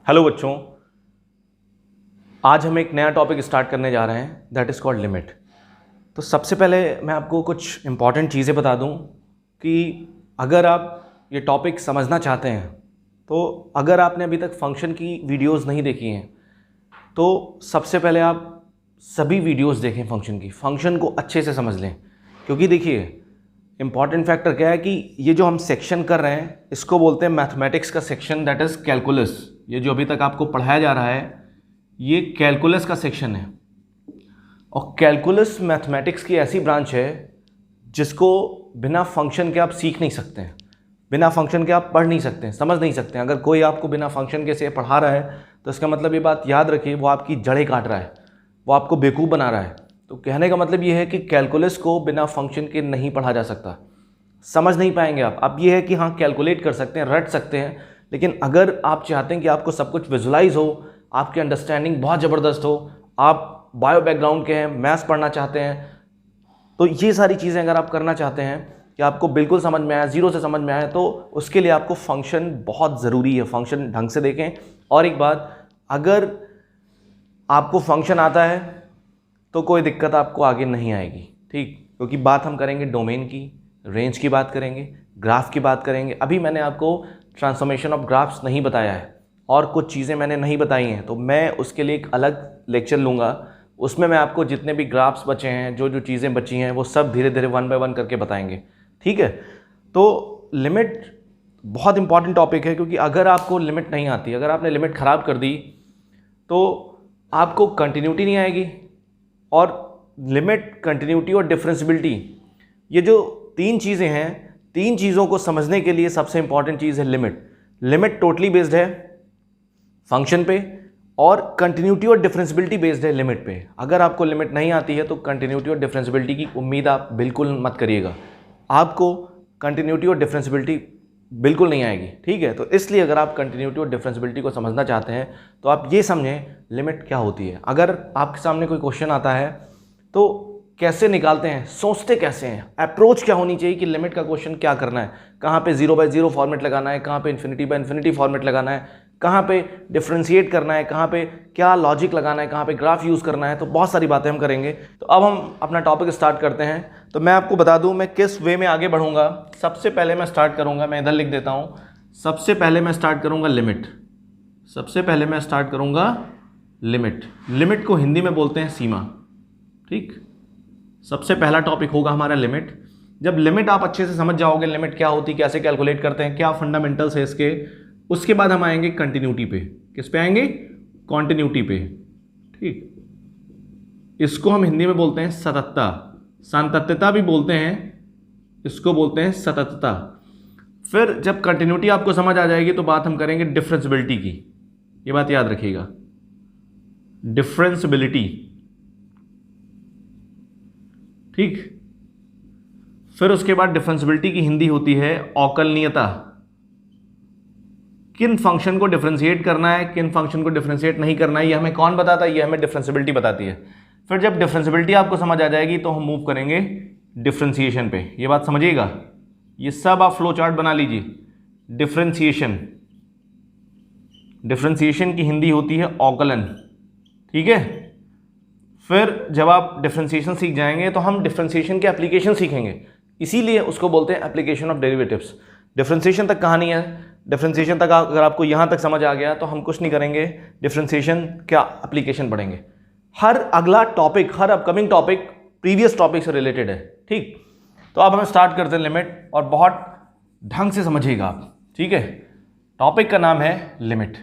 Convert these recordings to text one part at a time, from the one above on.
Hello बच्चों, आज हम एक नया टॉपिक स्टार्ट करने जा रहे हैं दैट इज़ कॉल्ड लिमिट। तो सबसे पहले मैं आपको कुछ इंपॉर्टेंट चीज़ें बता दूं कि अगर आप ये टॉपिक समझना चाहते हैं तो अगर आपने अभी तक फंक्शन की वीडियोस नहीं देखी हैं तो सबसे पहले आप सभी वीडियोस देखें फंक्शन को अच्छे से समझ लें। क्योंकि देखिए इंपॉर्टेंट फैक्टर क्या है कि ये जो हम सेक्शन कर रहे हैं इसको बोलते हैं मैथमेटिक्स का सेक्शन दैट इज़ कैलकुलस। ये जो अभी तक आपको पढ़ाया जा रहा है ये कैलकुलस का सेक्शन है और कैलकुलस मैथमेटिक्स की ऐसी ब्रांच है जिसको बिना फंक्शन के आप सीख नहीं सकते हैं, बिना फंक्शन के आप पढ़ नहीं सकते हैं, समझ नहीं सकते हैं। अगर कोई आपको बिना फंक्शन के से पढ़ा रहा है तो इसका मतलब ये बात याद रखिए वो आपकी जड़ें काट रहा है, वो आपको बेवकूफ़ बना रहा है। तो कहने का मतलब ये है कि कैलकुलस को बिना फंक्शन के नहीं पढ़ा जा सकता, समझ नहीं पाएंगे आप। अब ये है कि हाँ कैलकुलेट कर सकते हैं, रट सकते हैं, लेकिन अगर आप चाहते हैं कि आपको सब कुछ विजुलाइज हो, आपकी अंडरस्टैंडिंग बहुत ज़बरदस्त हो, आप बायो बैकग्राउंड के हैं, मैथ्स पढ़ना चाहते हैं, तो ये सारी चीज़ें अगर आप करना चाहते हैं कि आपको बिल्कुल समझ में आया, ज़ीरो से समझ में आया, तो उसके लिए आपको फंक्शन बहुत ज़रूरी है। फंक्शन ढंग से देखें। और एक बात, अगर आपको फंक्शन आता है तो कोई दिक्कत आपको आगे नहीं आएगी, ठीक? क्योंकि बात हम करेंगे डोमेन की, रेंज की बात करेंगे, ग्राफ की बात करेंगे। अभी मैंने आपको ट्रांसफॉर्मेशन ऑफ ग्राफ्स नहीं बताया है और कुछ चीज़ें मैंने नहीं बताई हैं, तो मैं उसके लिए एक अलग लेक्चर लूँगा। उसमें मैं आपको जितने भी ग्राफ्स बचे हैं, जो जो चीज़ें बची हैं, वो सब धीरे धीरे वन बाय वन करके बताएंगे, ठीक है? तो लिमिट बहुत इंपॉर्टेंट टॉपिक है, क्योंकि अगर आपको लिमिट नहीं आती, अगर आपने लिमिट ख़राब कर दी तो आपको कंटिन्यूटी नहीं आएगी। और लिमिट, कंटिन्यूटी और डिफरेंशियबिलिटी, ये जो तीन चीज़ें हैं, तीन चीज़ों को समझने के लिए सबसे इंपॉर्टेंट चीज़ है लिमिट। लिमिट टोटली बेस्ड है फंक्शन पे और कंटिन्यूटी और डिफरेंशियबिलिटी बेस्ड है लिमिट पे। अगर आपको लिमिट नहीं आती है तो कंटिन्यूटी और डिफरेंशियबिलिटी की उम्मीद आप बिल्कुल मत करिएगा, आपको कंटिन्यूटी और डिफरेंशियबिलिटी बिल्कुल नहीं आएगी, ठीक है? तो इसलिए अगर आप कंटिन्यूटी और डिफरेंशियबिलिटी को समझना चाहते हैं तो आप ये समझें लिमिट क्या होती है। अगर आपके सामने कोई क्वेश्चन आता है तो कैसे निकालते हैं, सोचते कैसे हैं, अप्रोच क्या होनी चाहिए कि लिमिट का क्वेश्चन क्या करना है, कहाँ पे 0/0 फॉर्मेट लगाना है, कहाँ पे इन्फिनिटी फॉर्मेट लगाना है, कहाँ पे डिफ्रेंशिएट करना है, कहाँ पे क्या लॉजिक लगाना है, कहाँ पे ग्राफ यूज़ करना है। तो बहुत सारी बातें हम करेंगे। तो अब हम अपना टॉपिक स्टार्ट करते हैं। तो मैं आपको बता दूं मैं किस वे में आगे बढ़ूंगा। सबसे पहले मैं स्टार्ट करूंगा, मैं इधर लिख देता हूं, सबसे पहले मैं स्टार्ट करूंगा लिमिट। सबसे पहले मैं स्टार्ट करूंगा लिमिट। लिमिट को हिंदी में बोलते हैं सीमा, ठीक? सबसे पहला टॉपिक होगा हमारा लिमिट। जब लिमिट आप अच्छे से समझ जाओगे, लिमिट क्या होती है, कैसे कैलकुलेट करते हैं, क्या फंडामेंटल्स है इसके, उसके बाद हम आएंगे कंटिन्यूटी पे। किस पे आएंगे? कॉन्टिन्यूटी पे, ठीक? इसको हम हिंदी में बोलते हैं सततता, सातत्यता भी बोलते हैं, इसको बोलते हैं सततता। फिर जब कंटिन्यूटी आपको समझ आ जाएगी तो बात हम करेंगे डिफरेंशियबिलिटी की। ये बात याद रखिएगा, डिफरेंशियबिलिटी, ठीक? फिर उसके बाद डिफरेंशियबिलिटी की हिंदी होती है अवकलनीयता। किन फंक्शन को डिफरेंशिएट करना है, किन फंक्शन को डिफरेंशिएट नहीं करना है, ये हमें कौन बताता है? ये हमें डिफरेंशियबिलिटी बताती है। फिर जब डिफरेंशियबिलिटी आपको समझ आ जाएगी तो हम मूव करेंगे डिफरेंशिएशन पे। ये बात समझिएगा, ये सब आप फ्लो चार्ट बना लीजिए। डिफरेंशिएशन, डिफरेंशिएशन की हिंदी होती है अवकलन, ठीक है? फिर जब आप डिफरेंशिएशन सीख जाएंगे तो हम डिफरेंशिएशन के एप्लीकेशन सीखेंगे, इसीलिए उसको बोलते हैं एप्लीकेशन ऑफ डेरिवेटिव्स। डिफरेंशिएशन तक कहानी है, डिफरेंशिएशन तक अगर आपको यहाँ तक समझ आ गया तो हम कुछ नहीं करेंगे, डिफरेंशिएशन क्या एप्लीकेशन पढ़ेंगे। हर अगला टॉपिक, हर अपकमिंग टॉपिक प्रीवियस टॉपिक से रिलेटेड है, ठीक? तो अब हम स्टार्ट करते हैं लिमिट, और बहुत ढंग से समझिएगा आप, ठीक है? टॉपिक का नाम है लिमिट,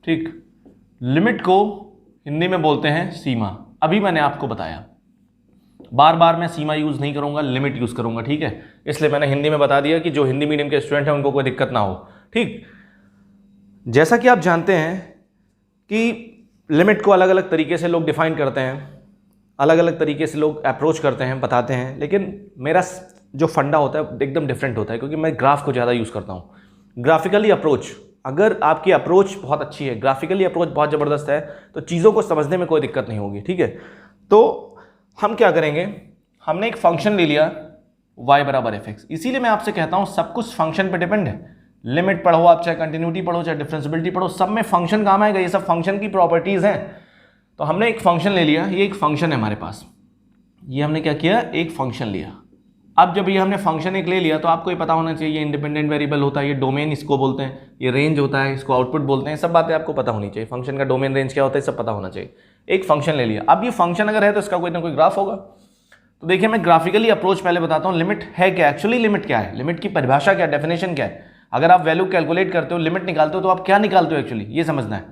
ठीक? लिमिट को हिंदी में बोलते हैं सीमा। अभी मैंने आपको बताया, बार बार मैं सीमा यूज़ नहीं करूंगा, लिमिट यूज़ करूंगा, ठीक है? इसलिए मैंने हिंदी में बता दिया कि जो हिंदी मीडियम के स्टूडेंट हैं उनको कोई दिक्कत ना हो, ठीक? जैसा कि आप जानते हैं कि लिमिट को अलग अलग तरीके से लोग डिफाइन करते हैं, अलग अलग तरीके से लोग अप्रोच करते हैं, बताते हैं, लेकिन मेरा जो फंडा होता है एकदम डिफरेंट होता है, क्योंकि मैं ग्राफ को ज़्यादा यूज़ करता हूँ। ग्राफिकली अप्रोच, अगर आपकी अप्रोच बहुत अच्छी है, ग्राफिकली अप्रोच बहुत ज़बरदस्त है, तो चीज़ों को समझने में कोई दिक्कत नहीं होगी, ठीक है? तो हम क्या करेंगे, हमने एक फंक्शन ले लिया y = fx, इसीलिए मैं आपसे कहता हूँ सब कुछ फंक्शन पे डिपेंड है। लिमिट पढ़ो आप, चाहे कंटिन्यूटी पढ़ो, चाहे डिफरेंशियबिलिटी पढ़ो, सब में फंक्शन काम आएगा, ये सब फंक्शन की प्रॉपर्टीज हैं। तो हमने एक फंक्शन ले लिया, ये एक फंक्शन है हमारे पास, ये हमने क्या किया, एक फंक्शन लिया। अब जब ये हमने फंक्शन एक ले लिया तो आपको ये पता होना चाहिए ये इंडिपेंडेंट वेरिएबल होता है, ये डोमेन इसको बोलते हैं, ये रेंज होता है, इसको आउटपुट बोलते हैं, सब बातें आपको पता होनी चाहिए। फंक्शन का डोमेन रेंज क्या होता है सब पता होना चाहिए। एक फंक्शन ले लिया, अब ये फंक्शन अगर है तो इसका कोई ना कोई ग्राफ होगा। तो देखिए मैं ग्राफिकली अप्रोच पहले बताता हूँ, लिमिट है क्या, एक्चुअली लिमिट क्या है, लिमिट की परिभाषा क्या, डेफिनेशन क्या है। अगर आप वैल्यू कैलकुलेट करते हो, लिमिट निकालते हो, तो आप क्या निकालते हो एक्चुअली, ये समझना है।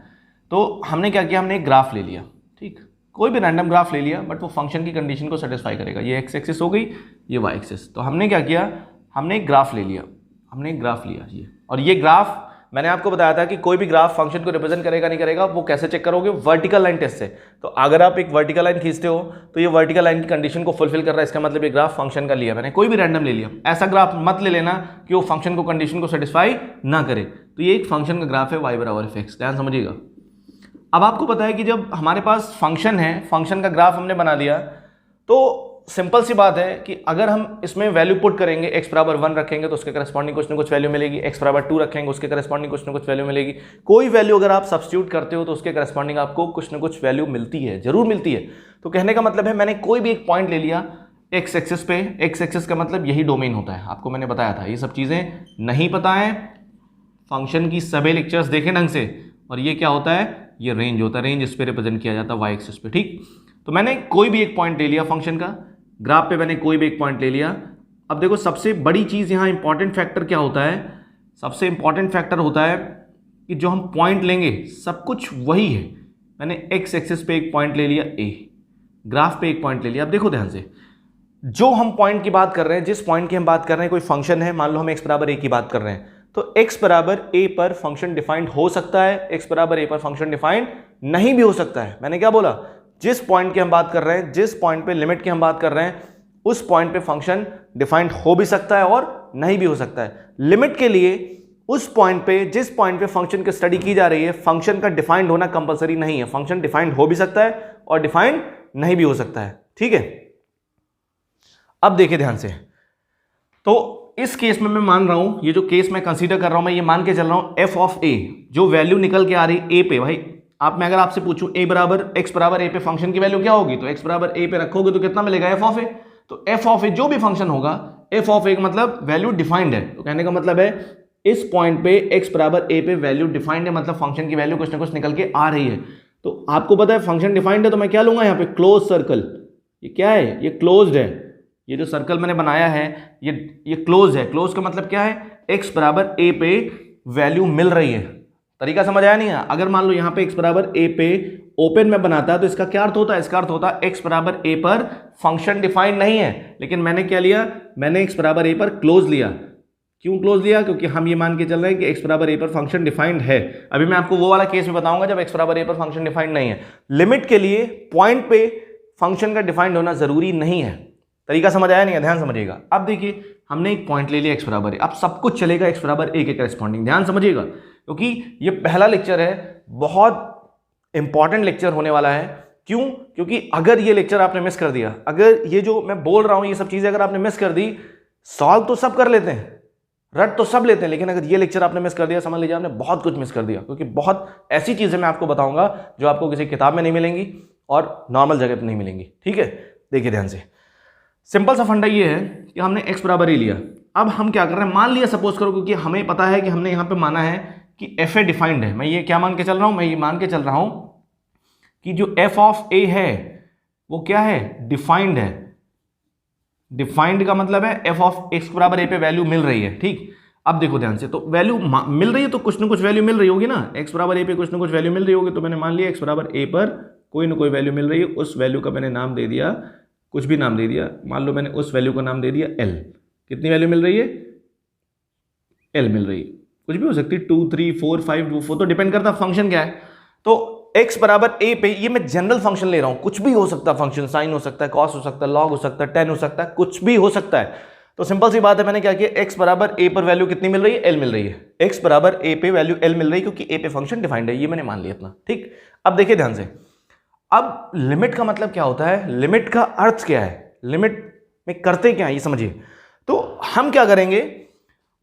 तो हमने क्या किया, हमने एक ग्राफ ले लिया, ठीक, कोई भी रैंडम ग्राफ ले लिया, बट वो फंक्शन की कंडीशन को सेटिस्फाई करेगा। ये एक्स एक्सिस हो गई, ये वाई एक्सिस। तो हमने क्या किया, हमने एक ग्राफ ले लिया, हमने एक ग्राफ लिया ये, और ये ग्राफ मैंने आपको बताया था कि कोई भी ग्राफ फंक्शन को रिप्रेजेंट करेगा नहीं करेगा, वो कैसे चेक करोगे, वर्टिकल लाइन टेस्ट से। तो अगर आप एक वर्टिकल लाइन खींचते हो तो ये वर्टिकल लाइन की कंडीशन को फुलफिल कर रहा है, इसका मतलब ये ग्राफ फंक्शन का लिया मैंने, कोई भी रैंडम ले लिया। ऐसा ग्राफ मत ले लेना कि वो फंक्शन को कंडीशन को सेटिस्फाई ना करे। तो ये एक फंक्शन का ग्राफ है y बराबर एफ एक्स, ध्यान समझिएगा। अब आपको पता है कि जब हमारे पास फंक्शन है, फंक्शन का ग्राफ हमने बना लिया, तो सिंपल सी बात है कि अगर हम इसमें वैल्यू पुट करेंगे, x बराबर 1 रखेंगे तो उसके करस्पॉन्डिंग कुछ ना कुछ वैल्यू मिलेगी, x बराबर 2 रखेंगे उसके करस्पॉन्डिंग कुछ ना कुछ वैल्यू मिलेगी। कोई वैल्यू अगर आप सब्स्टिट्यूट करते हो तो उसके करस्पॉन्डिंग आपको कुछ ना कुछ वैल्यू मिलती है, जरूर मिलती है। तो कहने का मतलब है मैंने कोई भी एक पॉइंट ले लिया x एक्सिस पे, x एक्सिस का मतलब यही डोमेन होता है, आपको मैंने बताया था। ये सब चीजें नहीं पता है, फंक्शन की सभी लेक्चर्स देखें ढंग से। और ये क्या होता है, ये रेंज होता है, रेंज इस पे रिप्रेजेंट किया जाता है y एक्सिस पे, ठीक। तो मैंने कोई भी एक पॉइंट ले लिया फंक्शन का, ग्राफ पे मैंने कोई भी एक पॉइंट ले लिया। अब देखो सबसे बड़ी चीज यहाँ इंपॉर्टेंट फैक्टर क्या होता है, सबसे इंपॉर्टेंट फैक्टर होता है कि जो हम पॉइंट लेंगे सब कुछ वही है। मैंने x एक्सिस पे एक पॉइंट ले लिया a, ग्राफ पे एक पॉइंट ले लिया। अब देखो ध्यान से, जो हम पॉइंट की बात कर रहे हैं, जिस पॉइंट की हम बात कर रहे हैं, कोई फंक्शन है, मान लो हम x बराबर a की बात कर रहे हैं, तो x बराबर a पर फंक्शन डिफाइंड हो सकता है, x बराबर a पर फंक्शन डिफाइंड नहीं भी हो सकता है। मैंने क्या बोला, जिस पॉइंट की हम बात कर रहे हैं, जिस पॉइंट पे लिमिट की हम बात कर रहे हैं, उस पॉइंट पे फंक्शन डिफाइंड हो भी सकता है और नहीं भी हो सकता है। लिमिट के लिए उस पॉइंट पे, जिस पॉइंट पे फंक्शन की स्टडी की जा रही है, फंक्शन का डिफाइंड होना कंपलसरी नहीं है। फंक्शन डिफाइंड हो भी सकता है और डिफाइंड नहीं भी हो सकता है, ठीक है। अब देखिए ध्यान से, तो इस केस में मैं मान रहा हूं, ये जो केस मैं कंसीडर कर रहा हूं, मैं ये मान के चल रहा हूं एफ ऑफ ए, जो वैल्यू निकल के आ रही ए पे, भाई आप मैं अगर आपसे पूछूं a बराबर x बराबर a पे फंक्शन की वैल्यू क्या होगी, तो x बराबर a पे रखोगे तो कितना मिलेगा, f ऑफ a। तो f ऑफ a जो भी फंक्शन होगा, f ऑफ a का मतलब वैल्यू डिफाइंड है। तो कहने का मतलब है इस पॉइंट पे x बराबर a पे वैल्यू डिफाइंड है, मतलब फंक्शन की वैल्यू कुछ ना कुछ निकल के आ रही है। तो आपको पता है फंक्शन डिफाइंड है, तो मैं क्या लूंगा यहाँ पे, क्लोज सर्कल। ये क्या है, ये क्लोज्ड है। ये जो सर्कल मैंने बनाया है ये क्लोज है। क्लोज का मतलब क्या है, x बराबर a पे वैल्यू मिल रही है। तरीका समझ आया नहीं है। अगर मान लो यहाँ पे x बराबर a पे ओपन में बनाता है तो इसका क्या अर्थ होता है, इसका अर्थ होता है x बराबर a पर फंक्शन डिफाइंड नहीं है। लेकिन मैंने क्या लिया, मैंने x बराबर a पर क्लोज लिया। क्यों क्लोज लिया, क्योंकि हम ये मान के चल रहे हैं कि x बराबर a पर फंक्शन डिफाइंड है। अभी मैं आपको वो वाला केस में बताऊंगा जब x बराबर a पर फंक्शन डिफाइंड नहीं है। लिमिट के लिए पॉइंट पे फंक्शन का डिफाइंड होना जरूरी नहीं है। तरीका समझ आया नहीं है, ध्यान समझिएगा। अब देखिए हमने एक पॉइंट ले लिया x बराबर a, अब सब कुछ चलेगा x बराबर a के करस्पॉन्डिंग, ध्यान समझिएगा, क्योंकि ये पहला लेक्चर है, बहुत इंपॉर्टेंट लेक्चर होने वाला है। क्यों, क्योंकि अगर ये लेक्चर आपने मिस कर दिया, अगर ये जो मैं बोल रहा हूं ये सब चीजें अगर आपने मिस कर दी, सॉल्व तो सब कर लेते हैं, रट तो सब लेते हैं, लेकिन अगर ये लेक्चर आपने मिस कर दिया, समझ लीजिए आपने बहुत कुछ मिस कर दिया। क्योंकि बहुत ऐसी चीजें मैं आपको बताऊंगा जो आपको किसी किताब में नहीं मिलेंगी और नॉर्मल जगह पर नहीं मिलेंगी, ठीक है। देखिए ध्यान से, सिंपल सा फंडा ये है कि हमने x बराबर a लिया। अब हम क्या कर रहे हैं, मान लिया सपोज करो, क्योंकि हमें पता है कि हमने यहाँ पे माना है कि f a डिफाइंड है। मैं ये क्या मान के चल रहा हूँ, मैं ये मान के चल रहा हूँ कि जो f ऑफ a है वो क्या है, डिफाइंड है। डिफाइंड का मतलब है f ऑफ x बराबर a पे वैल्यू मिल रही है, ठीक। अब देखो ध्यान से, तो वैल्यू मिल रही है तो कुछ ना कुछ वैल्यू मिल रही होगी ना, x बराबर a पे कुछ ना कुछ वैल्यू मिल रही होगी। तो मैंने मान लिया x बराबर a पर कोई ना कोई वैल्यू मिल रही है, उस वैल्यू का मैंने नाम दे दिया, कुछ भी नाम दे दिया। मान लो मैंने उस वैल्यू का नाम दे दिया L। कितनी वैल्यू मिल रही है, L मिल रही है, कुछ भी हो सकती है, 2 3 4 5 4, तो डिपेंड करता है फंक्शन क्या है। तो x बराबर a पे, ये मैं जनरल फंक्शन ले रहा हूं, कुछ भी हो सकता है फंक्शन, साइन हो सकता है, कॉस हो सकता है, लॉग हो सकता है, टेन हो सकता है, कुछ भी हो सकता है। तो सिंपल सी बात है, मैंने क्या किया, x बराबर a पर वैल्यू कितनी मिल रही है, L मिल रही है। x बराबर a पे वैल्यू L मिल रही है क्योंकि a पे फंक्शन डिफाइंड है, ये मैंने मान लिया इतना, ठीक। अब देखिए ध्यान से, अब लिमिट का मतलब क्या होता है, लिमिट का अर्थ क्या है, लिमिट में करते क्या है ये समझिए। तो हम क्या करेंगे,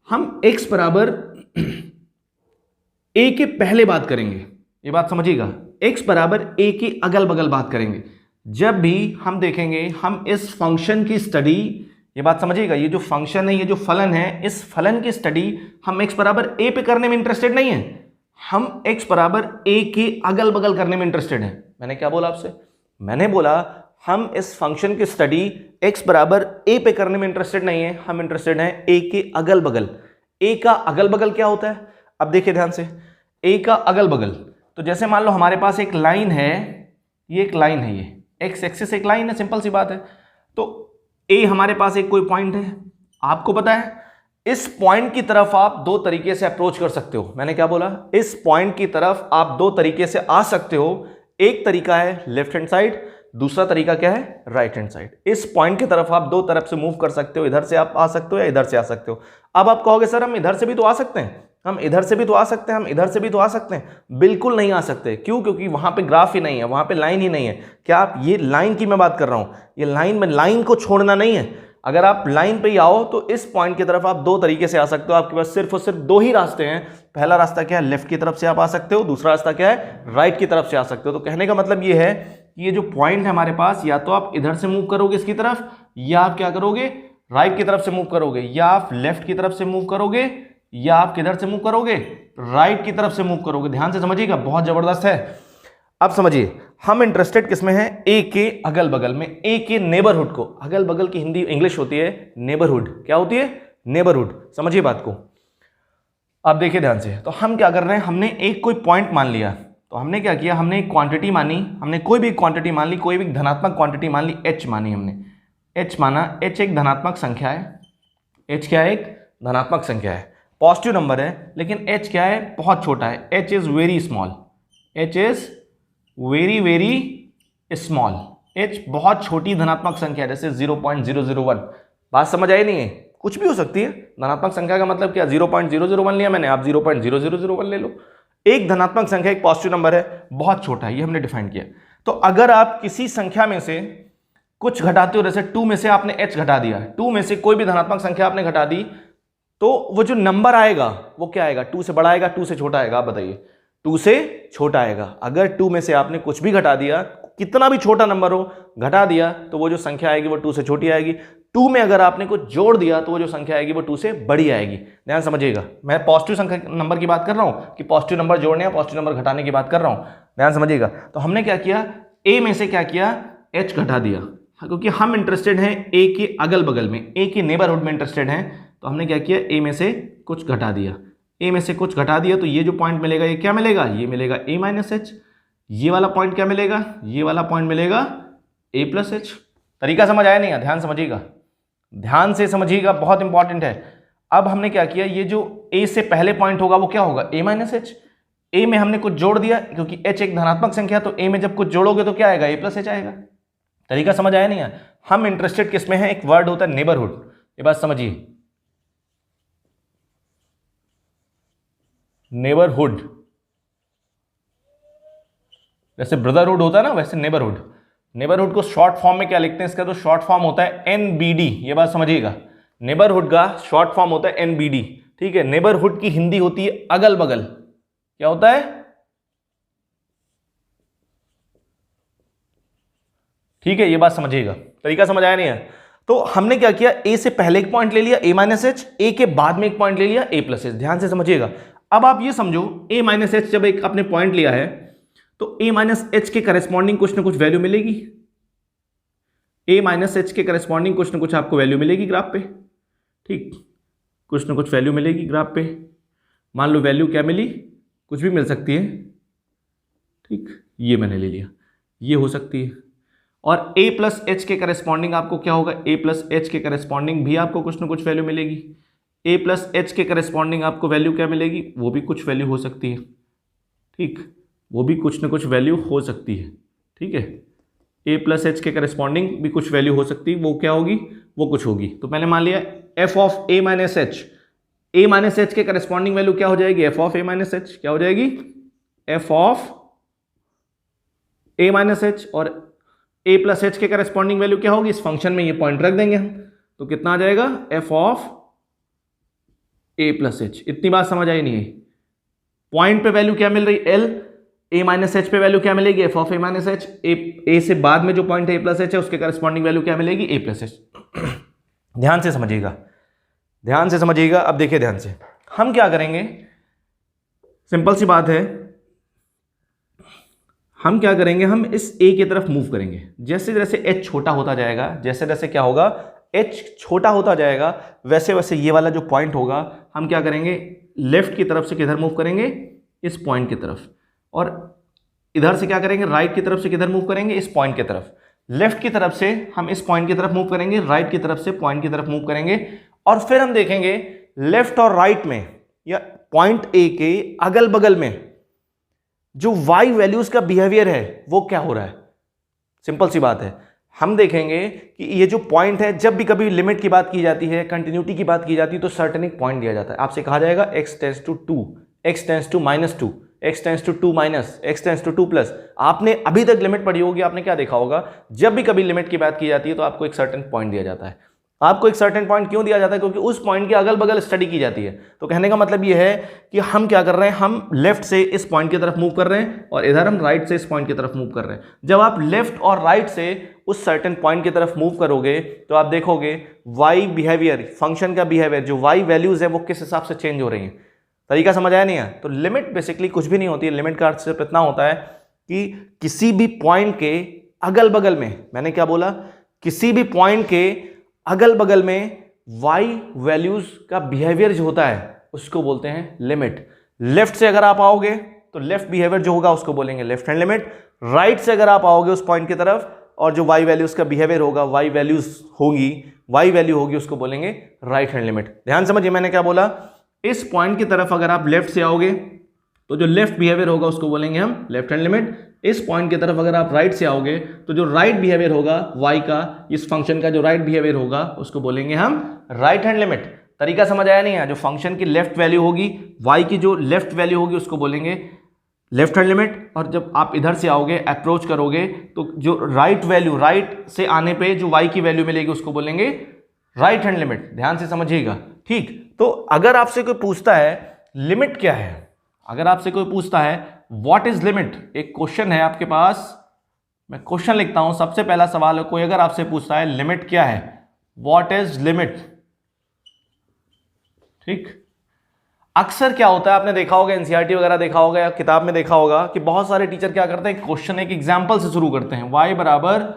हम x बराबर ए के पहले बात करेंगे, ये बात समझिएगा, x बराबर a के अगल बगल बात करेंगे। जब भी हम देखेंगे, हम इस फंक्शन की स्टडी, ये बात समझिएगा, ये जो फंक्शन है, ये जो फलन है, इस फलन की स्टडी हम x बराबर a पे करने में इंटरेस्टेड नहीं है, हम x बराबर a के अगल बगल करने में इंटरेस्टेड हैं। मैंने क्या बोला आपसे? मैंने बोला हम इस फंक्शन की स्टडी x बराबर a पे करने में इंटरेस्टेड नहीं है, हम इंटरेस्टेड हैं a के अगल बगल। a का अगल बगल क्या होता है? अब देखिए ध्यान से, a का अगल बगल, तो जैसे मान लो हमारे पास एक लाइन है, ये एक लाइन है, ये x एक्सिस एक लाइन है, सिंपल सी बात है। तो a हमारे पास एक कोई पॉइंट है, आपको पता है इस पॉइंट की तरफ आप दो तरीके से अप्रोच कर सकते हो। मैंने क्या बोला? इस पॉइंट की तरफ आप दो तरीके से आ सकते हो। एक तरीका है लेफ्ट हैंड साइड, दूसरा तरीका क्या है? Right hand side. इस पॉइंट की तरफ आप दो तरफ से मूव कर सकते हो, इधर से आप आ सकते हो या इधर से आ सकते हो। अब आप कहोगे सर हम इधर से भी तो आ सकते हैं, हम इधर से भी तो आ सकते हैं, हम इधर से भी तो आ सकते हैं। बिल्कुल नहीं आ सकते। क्यों? क्योंकि वहां पे ग्राफ ही नहीं है, वहां पे लाइन ही नहीं है। क्या आप, ये लाइन की मैं बात कर रहा हूं, ये लाइन में लाइन को छोड़ना नहीं है। अगर आप लाइन पे ही आओ तो इस पॉइंट की तरफ आप दो तरीके से आ सकते हो। आपके पास सिर्फ और सिर्फ दो ही रास्ते हैं। पहला रास्ता क्या है? लेफ्ट की तरफ से आप आ सकते हो, दूसरा रास्ता क्या है? राइट की तरफ से आ सकते हो। तो कहने का मतलब ये है कि ये जो पॉइंट है हमारे पास, या तो आप इधर से मूव करोगे इसकी तरफ, या आप क्या करोगे? राइट की तरफ से मूव करोगे, या आप लेफ्ट की तरफ से मूव करोगे, या आप किधर से मूव करोगे? राइट की तरफ से मूव करोगे। ध्यान से समझिएगा, बहुत जबरदस्त है। अब समझिए, हम इंटरेस्टेड किसमें हैं? ए के अगल बगल में, ए के नेबरहुड को। अगल बगल की हिंदी इंग्लिश होती है नेबरहुड। क्या होती है? नेबरहुड। समझिए बात को। अब देखिए ध्यान से, तो हम क्या कर रहे हैं, हमने एक कोई पॉइंट मान लिया, तो हमने क्या किया, हमने एक क्वांटिटी मानी, हमने कोई भी क्वांटिटी मान ली, कोई भी धनात्मक क्वांटिटी मान ली, h मानी हमने, h माना, h एक धनात्मक संख्या है, h क्या है? एक धनात्मक संख्या है, पॉजिटिव नंबर है, लेकिन h क्या है? बहुत छोटा है, h is very small, h is very very small, h बहुत छोटी धनात्मक संख्या है, जैसे 0.001। बात समझ आई नहीं है? कुछ भी हो सकती है धनात्मक संख्या का मतलब क्या? 0.001 लिया मैंने, आप 0.0001 ले लो। एक धनात्मक संख्या, एक पॉजिटिव नंबर है, बहुत छोटा है, ये हमने डिफाइन किया। तो अगर आप किसी संख्या में से कुछ घटाते हो, जैसे 2 में से आपने h घटा दिया, 2 में से कोई भी धनात्मक संख्या आपने घटा दी, तो वो जो नंबर आएगा वो क्या आएगा? 2 से बड़ा आएगा, 2 से छोटा आएगा? आप बताइए। 2 से छोटा आएगा। अगर 2 में से आपने कुछ भी घटा दिया, कितना भी छोटा नंबर हो, घटा दिया, तो वो जो संख्या आएगी वो 2 से छोटी आएगी। 2 में अगर आपने कुछ जोड़ दिया तो वो जो संख्या आएगी वो 2 से बड़ी आएगी। ध्यान समझिएगा, मैं पॉजिटिव संख्या नंबर की बात कर रहा हूँ कि पॉजिटिव नंबर जोड़ने या पॉजिटिव नंबर घटाने की बात कर रहा हूँ। ध्यान समझिएगा। तो हमने क्या किया, a में से क्या किया? h घटा दिया, क्योंकि हम इंटरेस्टेड हैं a के अगल बगल में, a के नेबरहुड में इंटरेस्टेड हैं। तो हमने क्या किया, a में से कुछ घटा दिया, a में से कुछ घटा दिया, तो ये जो पॉइंट मिलेगा, ये क्या मिलेगा? ये मिलेगा a माइनस एच। ये वाला पॉइंट क्या मिलेगा? ये वाला पॉइंट मिलेगा a प्लस एच। तरीका समझ आया नहीं है? ध्यान समझिएगा, ध्यान से समझिएगा, बहुत इंपॉर्टेंट है। अब हमने क्या किया, ये जो a से पहले पॉइंट होगा वो क्या होगा? a minus H. a में हमने कुछ जोड़ दिया, क्योंकि h एक धनात्मक संख्या, तो a में जब कुछ जोड़ोगे तो क्या आएगा? a प्लस एच आएगा। तरीका समझ आया नहीं है? हम इंटरेस्टेड किसमें हैं? एक वर्ड होता है नेबरहुड, ये बात समझिए, नेबरहुड। जैसे ब्रदरहुड होता है ना, वैसे नेबरहुड। नेबरहुड को शॉर्ट फॉर्म में क्या लिखते हैं? इसका तो शॉर्ट फॉर्म होता है एनबीडी, ये बात समझिएगा। नेबरहुड का शॉर्ट फॉर्म होता है एनबीडी, ठीक है। नेबरहुड की हिंदी होती है अगल बगल। क्या होता है? ठीक है, ये बात समझिएगा। तरीका समझ आया नहीं है? तो हमने क्या किया, a से पहले एक पॉइंट ले लिया a माइनस एच, ए के बाद में एक पॉइंट ले लिया a प्लस एच। ध्यान से समझिएगा। अब आप ये समझो, a माइनस एच जब एक आपने पॉइंट लिया है, तो a माइनस एच के करस्पॉन्डिंग कुछ ना कुछ वैल्यू मिलेगी। a माइनस एच के करस्पॉन्डिंग कुछ ना कुछ आपको वैल्यू मिलेगी ग्राफ पे, ठीक, कुछ ना कुछ वैल्यू मिलेगी ग्राफ पे। मान लो वैल्यू क्या मिली, कुछ भी मिल सकती है, ठीक, ये मैंने ले लिया, ये हो सकती है। और a प्लस एच के करस्पॉन्डिंग आपको क्या होगा? a प्लस एच के करस्पॉन्डिंग भी आपको कुछ ना कुछ वैल्यू मिलेगी। a प्लस एच के करस्पॉन्डिंग आपको वैल्यू क्या मिलेगी? वो भी कुछ वैल्यू हो सकती है, ठीक, वो भी कुछ ना कुछ वैल्यू हो सकती है, ठीक है। a प्लस एच के करस्पॉन्डिंग भी कुछ वैल्यू हो सकती है, वो क्या होगी? वो कुछ होगी। तो मैंने मान लिया f of a minus H, a minus H के करस्पॉन्डिंग वैल्यू क्या हो जाएगी? f of a minus H. क्या हो जाएगी? f of a minus H. और a प्लस एच के करस्पॉन्डिंग वैल्यू क्या होगी? इस फंक्शन में ये पॉइंट रख देंगे हम, तो कितना आ जाएगा? f of A plus H. इतनी बात समझ आई नहीं है? पॉइंट पे वैल्यू क्या मिल रही? एल। ए माइनस एच पे वैल्यू क्या मिलेगी? F of a minus h. A से बाद में जो पॉइंट है ए प्लस एच है उसके करस्पॉन्डिंग वैल्यू क्या मिलेगी? ए प्लस एच। ध्यान से समझिएगा, ध्यान से समझिएगा। अब देखिए ध्यान से, हम क्या करेंगे, सिंपल सी बात है, हम क्या करेंगे, हम इस ए की तरफ मूव करेंगे। जैसे जैसे एच छोटा होता जाएगा, जैसे जैसे क्या होगा, एच छोटा होता जाएगा, वैसे वैसे ये वाला जो पॉइंट होगा हम क्या करेंगे, लेफ्ट की तरफ से किधर मूव करेंगे? इस पॉइंट की तरफ। और इधर से क्या करेंगे, राइट की तरफ से किधर मूव करेंगे? इस पॉइंट की तरफ। लेफ्ट की तरफ से हम इस पॉइंट की तरफ मूव करेंगे, राइट की तरफ से पॉइंट की तरफ मूव करेंगे। और फिर हम देखेंगे लेफ्ट और राइट में या पॉइंट ए के अगल बगल में जो वाई वैल्यूज का बिहेवियर है वो क्या हो रहा है। सिंपल सी बात है, हम देखेंगे कि ये जो पॉइंट है, जब भी कभी लिमिट की बात की जाती है, कंटिन्यूटी की बात की जाती है, तो सर्टेन एक पॉइंट दिया जाता है। आपसे कहा जाएगा x tends to 2, x tends to -2, x tends to 2 minus, x tends to 2 plus. आपने अभी तक लिमिट पढ़ी होगी, आपने क्या देखा होगा, जब भी कभी लिमिट की बात की जाती है तो आपको एक सर्टेन पॉइंट दिया जाता है। आपको एक सर्टेन पॉइंट क्यों दिया जाता है? क्योंकि उस पॉइंट के अगल बगल स्टडी की जाती है। तो कहने का मतलब ये है कि हम क्या कर रहे हैं, हम लेफ्ट से इस पॉइंट की तरफ मूव कर रहे हैं और इधर हम राइट से इस पॉइंट की तरफ मूव कर रहे हैं। जब आप लेफ्ट और राइट से उस सर्टेन पॉइंट की तरफ मूव करोगे तो आप देखोगे वाई बिहेवियर, फंक्शन का बिहेवियर, जो वाई वैल्यूज है वो किस हिसाब से चेंज हो रही हैं। तरीका समझ आया नहीं है? तो लिमिट बेसिकली कुछ भी नहीं होती है। लिमिट का अर्थ सिर्फ इतना होता है कि किसी भी पॉइंट के अगल बगल में, मैंने क्या बोला, किसी भी पॉइंट के अगल बगल में वाई वैल्यूज का बिहेवियर जो होता है उसको बोलते हैं लिमिट। लेफ्ट से अगर आप आओगे तो लेफ्ट बिहेवियर जो होगा उसको बोलेंगे लेफ्ट हैंड लिमिट। राइट से अगर आप आओगे उस पॉइंट की तरफ और जो वाई वैल्यूज का बिहेवियर होगा, वाई वैल्यूज होगी, वाई वैल्यू होगी, उसको बोलेंगे राइट हैंड लिमिट। ध्यान समझिए, मैंने क्या बोला, इस पॉइंट की तरफ अगर आप लेफ्ट से आओगे तो जो लेफ्ट बिहेवियर होगा उसको बोलेंगे हम लेफ्ट हैंड लिमिट। इस पॉइंट की तरफ अगर आप राइट से आओगे तो जो राइट बिहेवियर होगा y का, इस फंक्शन का जो राइट बिहेवियर होगा उसको बोलेंगे हम राइट हैंड लिमिट। तरीका समझ आया नहीं है? जो फंक्शन की लेफ्ट वैल्यू होगी, y की जो लेफ्ट वैल्यू होगी उसको बोलेंगे लेफ्ट हैंड लिमिट। और जब आप इधर से आओगे, अप्रोच करोगे, तो जो राइट वैल्यू, राइट से आने पे जो y की वैल्यू मिलेगी उसको बोलेंगे राइट हैंड लिमिट। ध्यान से समझिएगा, ठीक। तो अगर आपसे कोई पूछता है लिमिट क्या है, अगर आपसे कोई पूछता है व्हाट इज लिमिट, एक क्वेश्चन है आपके पास, मैं क्वेश्चन लिखता हूं, सबसे पहला सवाल है, कोई अगर आपसे पूछता है लिमिट क्या है, व्हाट इज लिमिट, ठीक। अक्सर क्या होता है, आपने देखा होगा, एनसीईआरटी वगैरह देखा होगा या किताब में देखा होगा कि बहुत सारे टीचर क्या करते हैं, क्वेश्चन एक एग्जाम्पल से शुरू करते हैं, y बराबर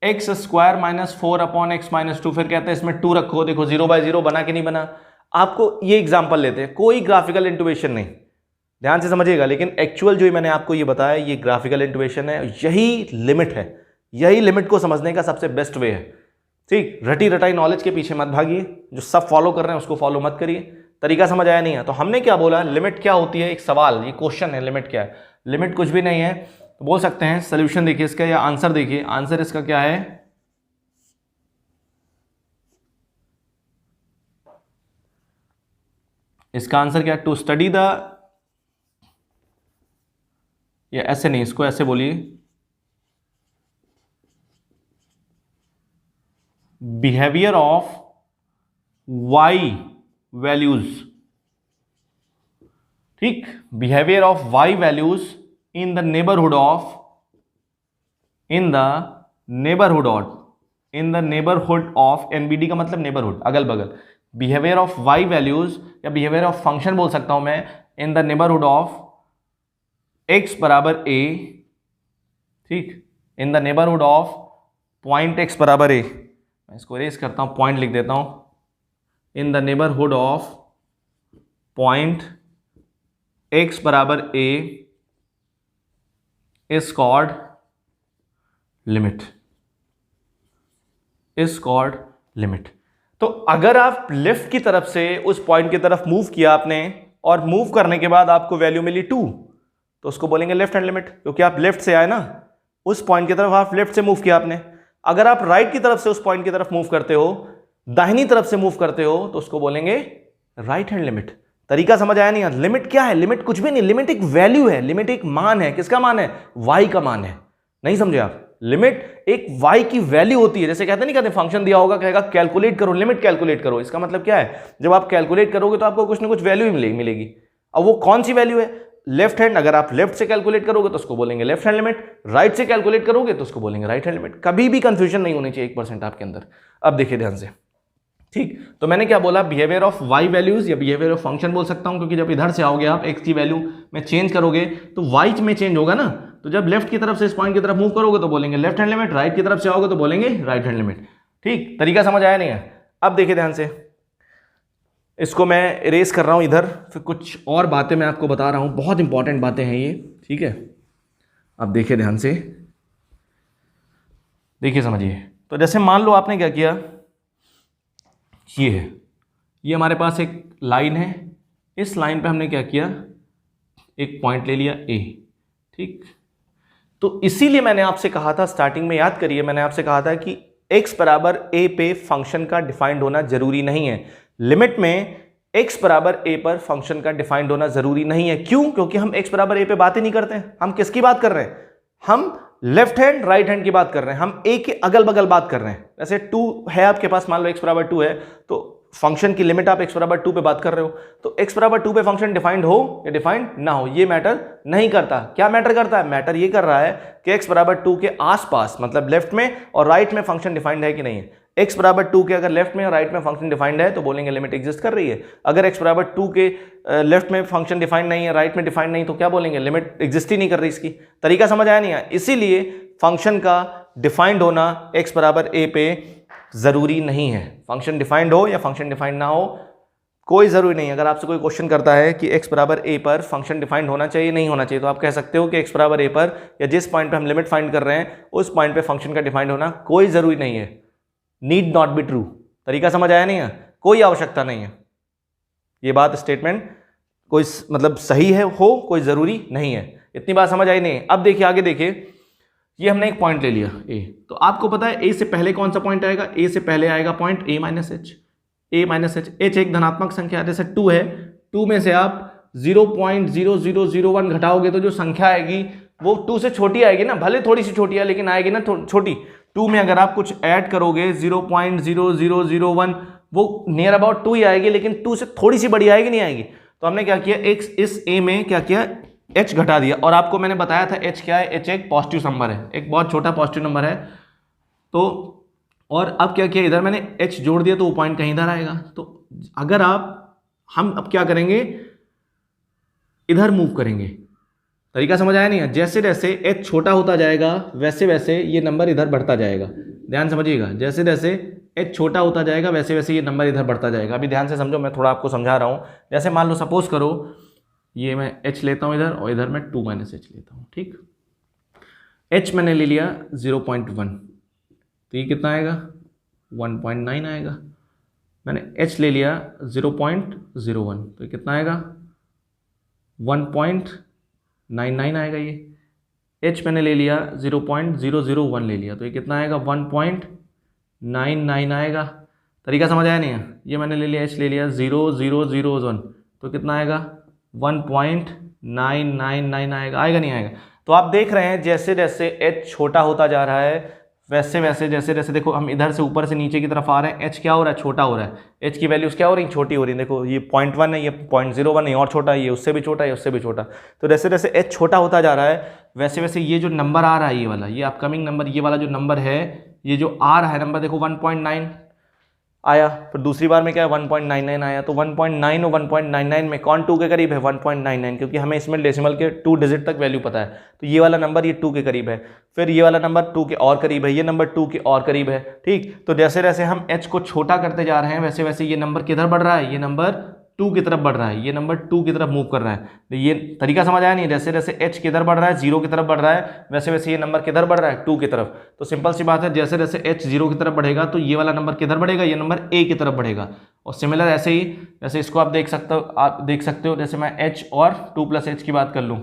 x square minus 4 upon x minus 2, फिर कहते हैं इसमें 2 रखो, देखो 0/0 बना कि नहीं बना। आपको ये एग्जाम्पल लेते हैं, कोई ग्राफिकल इंटुएशन नहीं, ध्यान से समझिएगा। लेकिन एक्चुअल जो मैंने आपको ये बताया ये ग्राफिकल इंटुएशन है, यही लिमिट है, यही लिमिट को समझने का सबसे बेस्ट वे है, ठीक। रटी रटाई नॉलेज के पीछे मत भागिए, जो सब फॉलो कर रहे हैं उसको फॉलो मत करिए। तरीका समझ आया नहीं है? तो हमने क्या बोला, लिमिट क्या होती है, एक सवाल, ये क्वेश्चन है, लिमिट क्या है। लिमिट कुछ भी नहीं है, तो बोल सकते हैं सोल्यूशन देखिए इसका या आंसर देखिए, आंसर इसका क्या है, इसका आंसर क्या है, टू स्टडी द, या ऐसे नहीं, इसको ऐसे बोलिए, बिहेवियर ऑफ वाई वैल्यूज, ठीक, behaviour of y values in the neighbourhood of, in the neighbourhood of, in the neighbourhood of, NBD का मतलब नेबरहुड, अगल बगल, बिहेवियर ऑफ वाई वैल्यूज या बिहेवियर ऑफ फंक्शन बोल सकता हूं मैं, in the neighbourhood of x बराबर a, ठीक, in the neighbourhood of point x बराबर a, मैं इसको इरेज करता हूं, पॉइंट लिख देता हूं, इन the neighbourhood of point x बराबर a is called limit, is called limit. तो अगर आप लेफ्ट की तरफ से उस पॉइंट की तरफ मूव किया आपने और मूव करने के बाद आपको वैल्यू मिली 2, तो उसको बोलेंगे लेफ्ट हैंड लिमिट, क्योंकि आप लेफ्ट से आए ना, उस पॉइंट की तरफ आप लेफ्ट से मूव किया आपने। अगर आप राइट की तरफ से उस पॉइंट की तरफ मूव करते हो, दाहिनी तरफ से मूव करते हो, तो उसको बोलेंगे राइट हैंड लिमिट। तरीका समझ आया नहीं? लिमिट क्या है, लिमिट कुछ भी नहीं, लिमिट एक वैल्यू है, लिमिट एक मान है, किसका मान है, y का मान है। नहीं समझे आप? लिमिट एक y की वैल्यू होती है, जैसे कहते नहीं कहते फंक्शन दिया होगा कहेगा कैलकुलेट करो, लिमिट कैलकुलेट करो, इसका मतलब क्या है, जब आप कैलकुलेट करोगे तो आपको कुछ ना कुछ वैल्यू मिलेगी। अब वो कौन सी वैल्यू है, लेफ्ट हैंड, अगर आप लेफ्ट से कैलकुलेट करोगे तो उसको बोलेंगे लेफ्ट हैंड लिमिट, राइट से कैलकुलेट करोगे तो उसको बोलेंगे राइट हैंड लिमिट। कभी भी कंफ्यूजन नहीं होनी चाहिए 1% आपके अंदर। अब देखिए ध्यान से, ठीक, तो मैंने क्या बोला, बिहेवियर ऑफ y वैल्यूज या बिहेवियर ऑफ फंक्शन बोल सकता हूं, क्योंकि जब इधर से आओगे आप x की वैल्यू में चेंज करोगे तो y में चेंज होगा ना, तो जब लेफ्ट की तरफ से इस पॉइंट की तरफ मूव करोगे तो बोलेंगे लेफ्ट हैंड लिमिट, राइट की तरफ से आओगे तो बोलेंगे राइट हैंड लिमिट। ठीक, तरीका समझ आया नहीं है? अब देखिए ध्यान से, इसको मैं इरेज कर रहा हूं इधर, फिर कुछ और बातें मैं आपको बता रहा हूं, बहुत इंपॉर्टेंट बातें हैं ये, ठीक है। अब देखिए ध्यान से, देखिए समझिए, तो जैसे मान लो आपने क्या किया, ये है, ये हमारे पास एक लाइन है, इस लाइन पे हमने क्या किया, एक पॉइंट ले लिया ए, ठीक। तो इसीलिए मैंने आपसे कहा था स्टार्टिंग में, याद करिए मैंने आपसे कहा था कि x बराबर a पे फंक्शन का डिफाइंड होना जरूरी नहीं है। लिमिट में x बराबर a पर फंक्शन का डिफाइंड होना जरूरी नहीं है। क्यों? क्योंकि हम x बराबर a पे बात ही नहीं करते हैं। हम किसकी बात कर रहे हैं? हम लेफ्ट हैंड राइट हैंड की बात कर रहे हैं, हम a के अगल बगल बात कर रहे हैं। जैसे 2 है आपके पास, मान लो x बराबर 2 है, तो फंक्शन की लिमिट आप x बराबर 2 पे बात कर रहे हो, तो x बराबर 2 पे फंक्शन डिफाइंड हो या डिफाइंड ना हो ये मैटर नहीं करता। क्या मैटर करता है? मैटर ये कर रहा है कि x बराबर 2 के आसपास, मतलब लेफ्ट में और राइट में फंक्शन डिफाइंड है कि नहीं है। x बराबर 2 के अगर लेफ्ट में और राइट में फंक्शन डिफाइंड है तो बोलेंगे लिमिट एग्जिस्ट कर रही है। अगर x बराबर 2 के लेफ्ट में फंक्शन डिफाइंड नहीं है, राइट में डिफाइंड नहीं, तो क्या बोलेंगे? लिमिट एग्जिस्ट ही नहीं कर रही। इसकी तरीका समझ आया नहीं आया? इसीलिए फंक्शन का डिफाइंड होना x बराबर a पे जरूरी नहीं है। फंक्शन डिफाइंड हो या फंक्शन डिफाइंड ना हो कोई जरूरी नहीं। अगर आपसे कोई क्वेश्चन करता है कि x बराबर a पर फंक्शन डिफाइंड होना चाहिए नहीं होना चाहिए, तो आप कह सकते हो कि x बराबर a पर या जिस पॉइंट पे हम लिमिट फाइंड कर रहे हैं उस पॉइंट पे फंक्शन का डिफाइंड होना कोई जरूरी नहीं है। Need not be true. तरीका समझ आया नहीं है? कोई आवश्यकता नहीं है। ये बात स्टेटमेंट कोई मतलब सही है हो, कोई जरूरी नहीं है। इतनी बात समझ आई नहीं? अब देखिए आगे देखिए, ये हमने एक पॉइंट ले लिया a, तो आपको पता है a से पहले कौन सा पॉइंट आएगा? a से पहले आएगा point a minus H. a minus H, h एक धनात्मक संख्या है, जैसे 2 है, 2 में से आप 0.0001 घटाओगे तो जो संख्या आएगी वो 2 से छोटी आएगी ना, भले थोड़ी सी छोटी है लेकिन आएगी ना छोटी। 2 में अगर आप कुछ ऐड करोगे 0.0001 वो नियर अबाउट 2 ही आएगी, लेकिन 2 से थोड़ी सी बड़ी आएगी नहीं आएगी। तो हमने क्या किया, इस a में क्या किया, h घटा दिया। और आपको मैंने बताया था h क्या है, h एक पॉजिटिव नंबर है, एक बहुत छोटा पॉजिटिव नंबर है। तो और अब क्या किया, इधर मैंने h जोड़ दिया तो वो पॉइंट कहीं इधर आएगा। तो अगर हम अब क्या करेंगे, इधर मूव करेंगे। तरीका समझ आया नहीं है? जैसे जैसे h छोटा होता जाएगा वैसे वैसे ये नंबर इधर बढ़ता जाएगा। ध्यान समझिएगा, जैसे जैसे h छोटा होता जाएगा वैसे वैसे ये नंबर इधर बढ़ता जाएगा। अभी ध्यान से समझो, मैं थोड़ा आपको समझा रहा हूँ। जैसे मान लो सपोज करो ये मैं h लेता हूँ इधर और इधर मैं 2 माइनस एच लेता हूँ, ठीक। h मैंने ले लिया 0.1, तो ये कितना आएगा, 1.9 आएगा। मैंने h ले लिया 0.01, तो ये कितना आएगा, 1.99 आएगा। ये h मैंने ले लिया 0.001 ले लिया, तो ये कितना आएगा, 1.99 आएगा। तरीका समझ आया नहीं है? ये मैंने ले लिया h ले लिया 0.001, तो कितना आएगा, 1.999 आएगा नहीं आएगा? तो आप देख रहे हैं जैसे जैसे h छोटा होता जा रहा है वैसे वैसे, जैसे जैसे देखो हम इधर से ऊपर से नीचे की तरफ आ रहे हैं, h क्या हो रहा है, छोटा हो रहा है। h की वैल्यूज क्या हो रही है, छोटी हो रही है। देखो ये 0.1 है, ये 0.01 है, और छोटा है, ये उससे भी छोटा है, उससे भी छोटा। तो जैसे जैसे h छोटा होता जा रहा है वैसे वैसे ये जो नंबर आ रहा है, ये वाला, ये अपकमिंग नंबर, ये वाला जो नंबर है, ये जो आ रहा है नंबर, देखो 1.9 आया, फिर दूसरी बार में क्या है, 1.99 आया। तो 1.9 और 1.99 में कौन 2 के करीब है, 1.99, क्योंकि हमें इसमें डेसिमल के 2 डिजिट तक वैल्यू पता है। तो ये वाला नंबर ये 2 के करीब है, फिर ये वाला नंबर 2 के और करीब है, ये नंबर 2 के और करीब है, ठीक। तो जैसे जैसे हम h को छोटा करते जा रहे हैं वैसे वैसे ये नंबर किधर बढ़ रहा है, ये नंबर 2 की तरफ बढ़ रहा है, ये नंबर 2 की तरफ मूव कर रहा है। तो ये तरीका समझ आया नहीं? जैसे जैसे h किधर बढ़ रहा है, 0 की तरफ बढ़ रहा है, वैसे वैसे ये नंबर किधर बढ़ रहा है, 2 की तरफ। तो सिंपल सी बात है, जैसे जैसे h 0 की तरफ बढ़ेगा तो ये वाला नंबर किधर बढ़ेगा, ये नंबर a की तरफ बढ़ेगा। और सिमिलर ऐसे ही, जैसे इसको आप देख सकते हो, जैसे मैं h और 2 प्लस h की बात कर लूँ,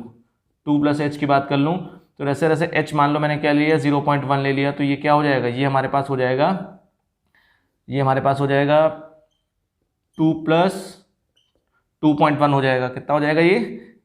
2 प्लस h की बात कर लूँ, तो जैसे जैसे h मान लो मैंने क्या लिया, 0.1 ले लिया, तो ये क्या हो जाएगा, ये हमारे पास हो जाएगा, ये हमारे पास हो जाएगा 2 प्लस 2.1 हो जाएगा। कितना हो जाएगा ये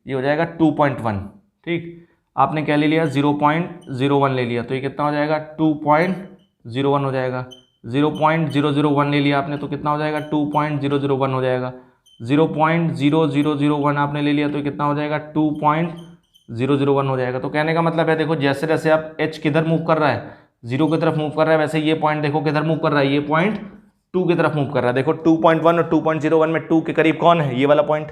हो जाएगा 2.1, ठीक। आपने क्या ले लिया 0.01 ले लिया, तो ये कितना हो जाएगा 2.01 हो जाएगा। 0.001 ले लिया आपने तो कितना हो जाएगा 2.001 हो जाएगा। 0.0001 आपने ले लिया तो कितना हो जाएगा 2.001 हो जाएगा। तो कहने का मतलब है देखो जैसे जैसे आप h किधर मूव कर रहा है, 0 की तरफ मूव कर रहा है, वैसे ये पॉइंट देखो किधर मूव कर रहा है, ये पॉइंट 2 की तरफ मूव कर रहा है। देखो 2.1 और 2.01 में 2 के करीब कौन है, ये वाला पॉइंट।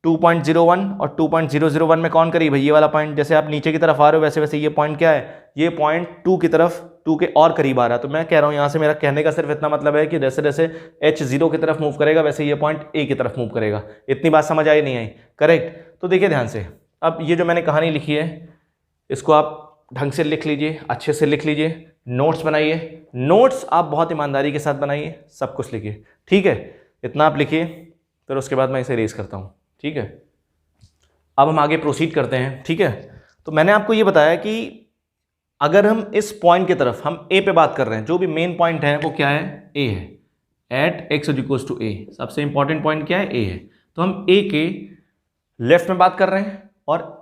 2.01 और 2.001 में कौन करीब है, ये वाला पॉइंट। जैसे आप नीचे की तरफ आ रहे हो वैसे वैसे ये पॉइंट क्या है, ये पॉइंट 2 की तरफ 2 के और करीब आ रहा है। तो मैं कह रहा हूँ यहाँ से मेरा कहने का सिर्फ इतना मतलब है कि जैसे जैसे h 0 की तरफ मूव करेगा वैसे ये पॉइंट a की तरफ मूव करेगा। इतनी बात समझ आई नहीं आई? करेक्ट। तो देखिए ध्यान से, अब ये जो मैंने कहानी लिखी है इसको आप ढंग से लिख लीजिए, अच्छे से लिख लीजिए, नोट्स बनाइए। नोट्स आप बहुत ईमानदारी के साथ बनाइए, सब कुछ लिखिए, ठीक है। इतना आप लिखिए, फिर उसके बाद मैं इसे रेज करता हूँ, ठीक है। अब हम आगे प्रोसीड करते हैं, ठीक है। तो मैंने आपको ये बताया कि अगर हम इस पॉइंट की तरफ, हम ए पे बात कर रहे हैं, जो भी मेन पॉइंट है वो क्या है, ए है। At x is equals to a, सबसे इंपॉर्टेंट पॉइंट क्या है, ए है। तो हम ए के लेफ्ट में बात कर रहे हैं और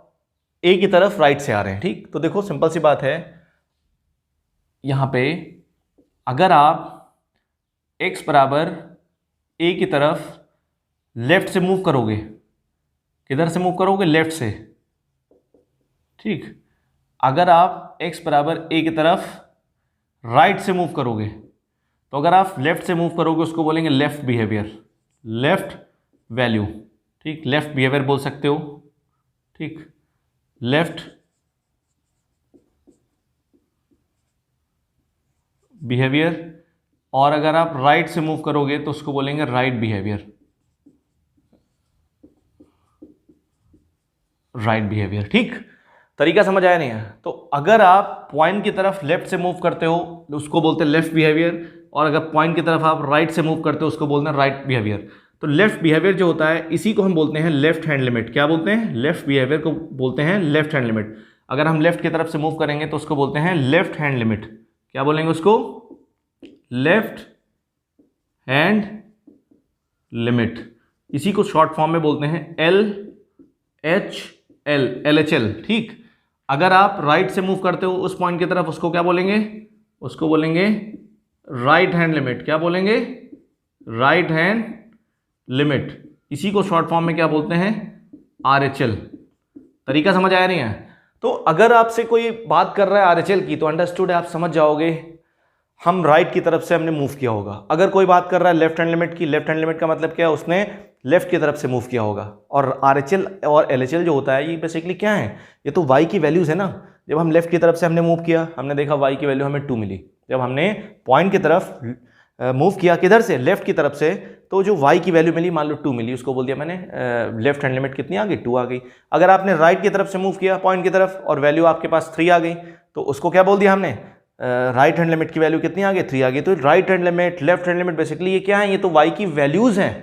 ए की तरफ राइट से आ रहे हैं, ठीक। तो देखो सिंपल सी बात है, यहां पे अगर आप x बराबर ए की तरफ लेफ्ट से मूव करोगे, किधर से मूव करोगे, लेफ्ट से, ठीक। अगर आप x बराबर a की तरफ राइट से मूव करोगे, तो अगर आप लेफ्ट से मूव करोगे उसको बोलेंगे लेफ्ट बिहेवियर, लेफ्ट वैल्यू, ठीक। लेफ्ट बिहेवियर बोल सकते हो, ठीक, लेफ्ट बिहेवियर। और अगर आप राइट से मूव करोगे तो उसको बोलेंगे राइट बिहेवियर, राइट बिहेवियर, ठीक। तरीका समझ आया नहीं है? तो अगर आप पॉइंट की तरफ लेफ्ट से मूव करते हो तो उसको बोलते हैं लेफ्ट बिहेवियर, और अगर पॉइंट की तरफ आप राइट से मूव करते हो उसको बोलते हैं राइट बिहेवियर। तो लेफ्ट बिहेवियर जो होता है इसी को हम बोलते हैं लेफ्ट हैंड लिमिट। क्या बोलते हैं, लेफ्ट बिहेवियर को बोलते हैं लेफ्ट हैंड लिमिट। अगर हम लेफ्ट की तरफ से मूव करेंगे तो उसको बोलते हैं लेफ्ट हैंड लिमिट। क्या बोलेंगे उसको, लेफ्ट हैंड लिमिट। इसी को शॉर्ट फॉर्म में बोलते हैं LHL, ठीक। अगर आप राइट से मूव करते हो उस पॉइंट की तरफ उसको क्या बोलेंगे, उसको बोलेंगे राइट हैंड लिमिट। क्या बोलेंगे, राइट हैंड लिमिट। इसी को शॉर्ट फॉर्म में क्या बोलते हैं, RHL। तरीका समझ आया नहीं है? तो अगर आपसे कोई बात कर रहा है RHL की तो अंडरस्टूड है, आप समझ जाओगे हम राइट की तरफ से हमने मूव किया होगा। अगर कोई बात कर रहा है लेफ्ट हैंड लिमिट की, लेफ्ट हैंड लिमिट का मतलब क्या है, उसने लेफ्ट की तरफ से मूव किया होगा। और RHL और LHL जो होता है ये बेसिकली क्या है, ये तो y की वैल्यूज है ना। जब हम लेफ्ट की तरफ से हमने मूव किया, हमने देखा y की वैल्यू हमें 2 मिली। जब हमने पॉइंट की तरफ मूव किया, किधर से, लेफ्ट की तरफ से, तो जो y की वैल्यू मिली मान लो 2 मिली, उसको बोल दिया मैंने लेफ्ट हैंड लिमिट कितनी आ गई, 2 आ गई। अगर आपने राइट की तरफ से मूव किया पॉइंट की तरफ और वैल्यू आपके पास 3 आ गई, तो उसको क्या बोल दिया हमने, राइट हैंड लिमिट की वैल्यू कितनी आ गई, 3 आ गई। तो right hand limit, left hand limit basically ये क्या है, ये तो y की वैल्यूज हैं।